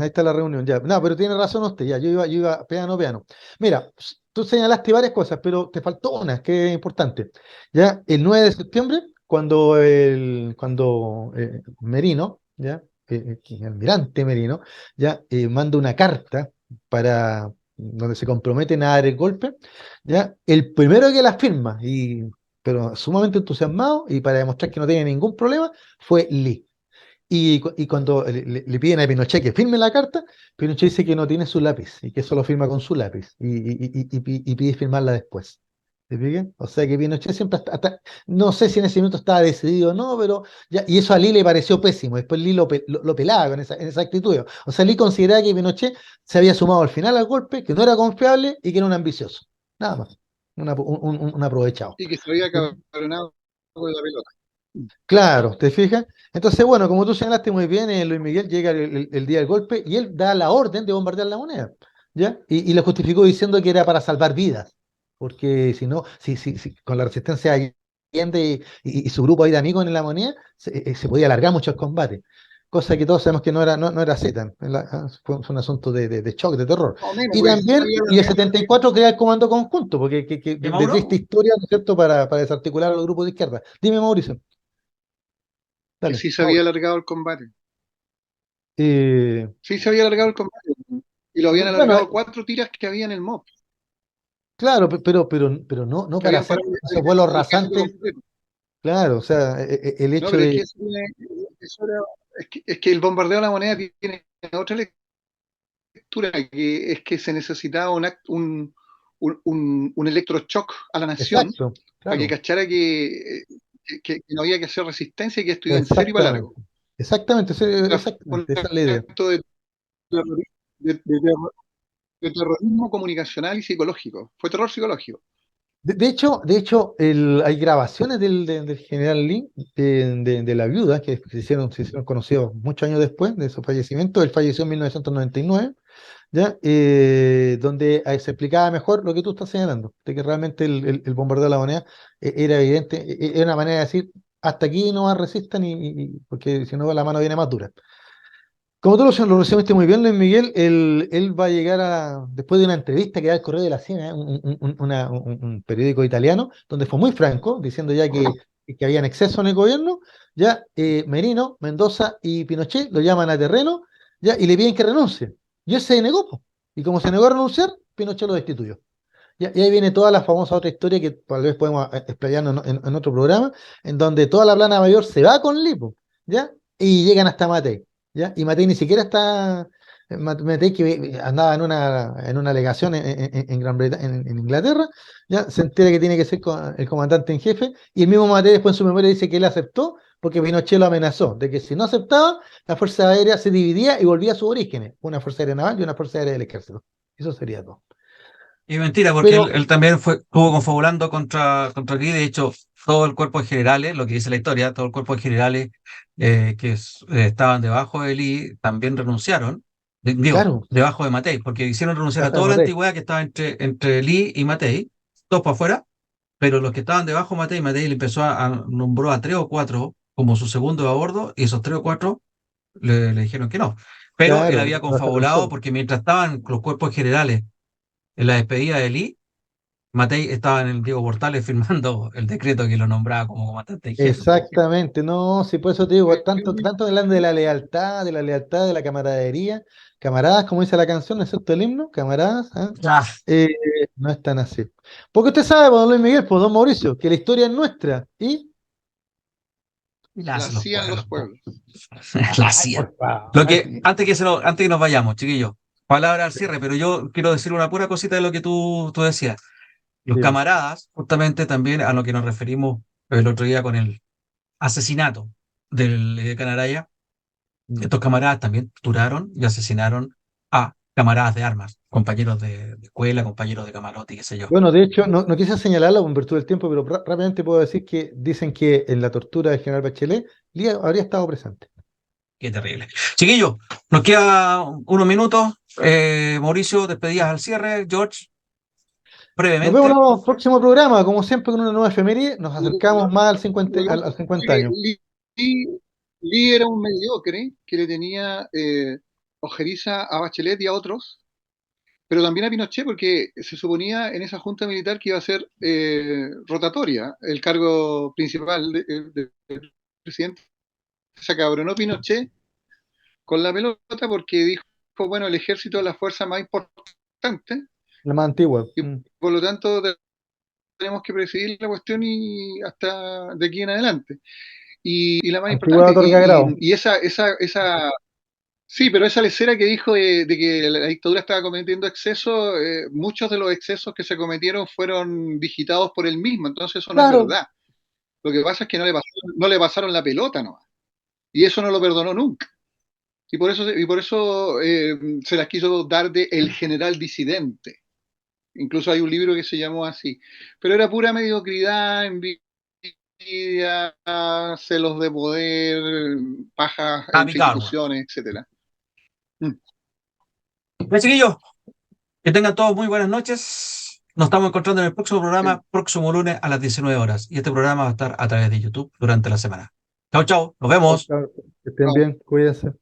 está la reunión, ya. No, pero tiene razón usted, ya. Yo iba piano, piano. Mira, tú señalaste varias cosas, pero te faltó una que es importante. Ya, el 9 de septiembre, cuando Merino, ya, el almirante Merino, ya, manda una carta para donde se comprometen a dar el golpe, ya, el primero que la firma, pero sumamente entusiasmado y para demostrar que no tiene ningún problema, fue Lee. Y cuando le piden a Pinochet que firme la carta, Pinochet dice que no tiene su lápiz y que solo firma con su lápiz y pide firmarla después. ¿Te fijas? O sea que Pinochet siempre no sé si en ese minuto estaba decidido o no, pero ya, y eso a Lee le pareció pésimo. Después Lee lo pelaba en esa actitud. O sea, Lee consideraba que Pinochet se había sumado al final al golpe, que no era confiable y que era un ambicioso. Nada más. Un aprovechado. Y que se había cabronado con la pelota. Claro, ¿te fijas? Entonces, bueno, como tú señalaste muy bien, Luis Miguel llega el día del golpe y él da la orden de bombardear la moneda, ¿ya? Y lo justificó diciendo que era para salvar vidas, porque si no, si con la resistencia de Allende y su grupo ahí de amigos en la moneda, se podía alargar mucho el combate, cosa que todos sabemos que no era así, fue un asunto de shock, de terror. Más o menos, Y porque sí se también, había y el alargado, 74 crea el comando conjunto, porque ¿Y de triste Mauro? historia, ¿no es cierto?, para desarticular a los grupos de izquierda. Dime, Mauricio. que Dale. sí se había alargado el combate. Eh, Sí se había alargado el combate. Y lo habían bueno, alargado 4 tiras que había en el MOP. claro, pero no Que para habían hacer parado esos vuelos el ejército rasantes, completo. claro, o sea, el No, hecho pero es que de, es que el bombardeo de la moneda tiene otra lectura, que es que se necesitaba un electroshock a la nación exacto, para que claro, cachara que no había que hacer resistencia y que esto iba en serio y para exactamente, largo. exactamente, Fue un exactamente, esa es la idea. acto de terrorismo comunicacional y psicológico. Fue terror psicológico. De hecho, hay grabaciones del general Lee, de la viuda, que se hicieron conocidos muchos años después de su fallecimiento. Él falleció en 1999, ¿ya? Donde se explicaba mejor lo que tú estás señalando, de que realmente el bombardeo de la moneda era evidente, era una manera de decir, hasta aquí no más resistan, porque si no la mano viene más dura. Como tú lo resumiste muy bien, Luis Miguel, él va a llegar después de una entrevista que da el Correo de la Sierra, un periódico italiano, donde fue muy franco, diciendo ya que habían exceso en el gobierno, ya Merino, Mendoza y Pinochet lo llaman a terreno, ya, y le piden que renuncie. Y él se negó, po. Y como se negó a renunciar, Pinochet lo destituyó. Y ahí viene toda la famosa otra historia que tal vez podemos explayarnos en otro programa, en donde toda la plana mayor se va con Lipo, ¿ya? Y llegan hasta Matei, ¿ya? Y Matei ni siquiera está, Matei que andaba en una alegación en Gran Bretaña, en Inglaterra, ¿ya? Se entera que tiene que ser el comandante en jefe, y el mismo Matei después en su memoria dice que él aceptó, porque Pinochet lo amenazó, de que si no aceptaba, la Fuerza Aérea se dividía y volvía a sus orígenes, una Fuerza Aérea Naval y una Fuerza Aérea del Ejército. Eso sería todo. Y mentira, porque Pero, él también estuvo confabulando contra aquí. De hecho, todo el cuerpo de generales, lo que dice la historia, todo el cuerpo de generales estaban debajo de Lee también renunciaron, digo, claro, debajo de Matei, porque hicieron renunciar a hasta toda la Matei. antigüedad que estaba entre Lee y Matei, todos para afuera, pero los que estaban debajo de Matei le empezó nombró a 3 o 4 como su segundo a bordo, y esos 3 o 4 le dijeron que no. Pero él Claro, había no dejaron confabulado solo. porque mientras estaban los cuerpos generales en la despedida de Lee, Matei estaba en el Diego Portales firmando el decreto que lo nombraba como comandante en jefe. Exactamente, no, sí, por eso te digo, Eh, tanto hablando de la lealtad, de la camaradería, camaradas, como dice la canción, ¿no es cierto el himno? Camaradas, ¿ah? Ah, Eh, no es tan así. Porque usted sabe, pues, don Luis Miguel, pues, don Mauricio, que la historia es nuestra, y... la la hacen los hacían los pueblos, po. pueblos. La Ay, hacían. por favor. Lo que, antes que nos vayamos, chiquillos, palabra al cierre, pero yo quiero decir una pura cosita de lo que tú decías. Los Dime. camaradas, justamente también a lo que nos referimos el otro día con el asesinato del Canaraya, Mm. estos camaradas también torturaron y asesinaron a camaradas de armas, compañeros de escuela, compañeros de camarote, qué sé yo. Bueno, de hecho, no quise señalarlo en virtud del tiempo, pero rápidamente puedo decir que dicen que en la tortura del general Bachelet, Lía habría estado presente. Qué terrible. Chiquillos, nos queda unos minutos. Mauricio, despedidas al cierre. George. Nos vemos brevemente. en el próximo programa, como siempre, con una nueva efeméride. Nos acercamos más al 50 años. Lee, Lee era un mediocre que le tenía ojeriza a Bachelet y a otros, pero también a Pinochet, porque se suponía en esa junta militar que iba a ser rotatoria el cargo principal del presidente. Se acabronó Pinochet con la pelota porque dijo, bueno, el ejército es la fuerza más importante La más antigua. y por lo tanto tenemos que presidir la cuestión y hasta de aquí en adelante. Y la más Antigua importante, otorga grado. y esa sí, pero esa lecera que dijo de que la dictadura estaba cometiendo excesos, muchos de los excesos que se cometieron fueron digitados por él mismo, entonces eso no es Claro, verdad. Lo que pasa es que no le pasaron la pelota nomás, y eso no lo perdonó nunca. Y por eso se las quiso dar de el general disidente. Incluso hay un libro que se llamó así. Pero era pura mediocridad, envidia, celos de poder, pajas A entre picarlo. instituciones, etcétera. Mm. Pues, chiquillos, que tengan todos muy buenas noches. Nos estamos encontrando en el próximo Sí. programa, próximo lunes a las 19 horas. Y este programa va a estar a través de YouTube durante la semana. Chao, chao. Nos vemos. que estén bien, cuídense.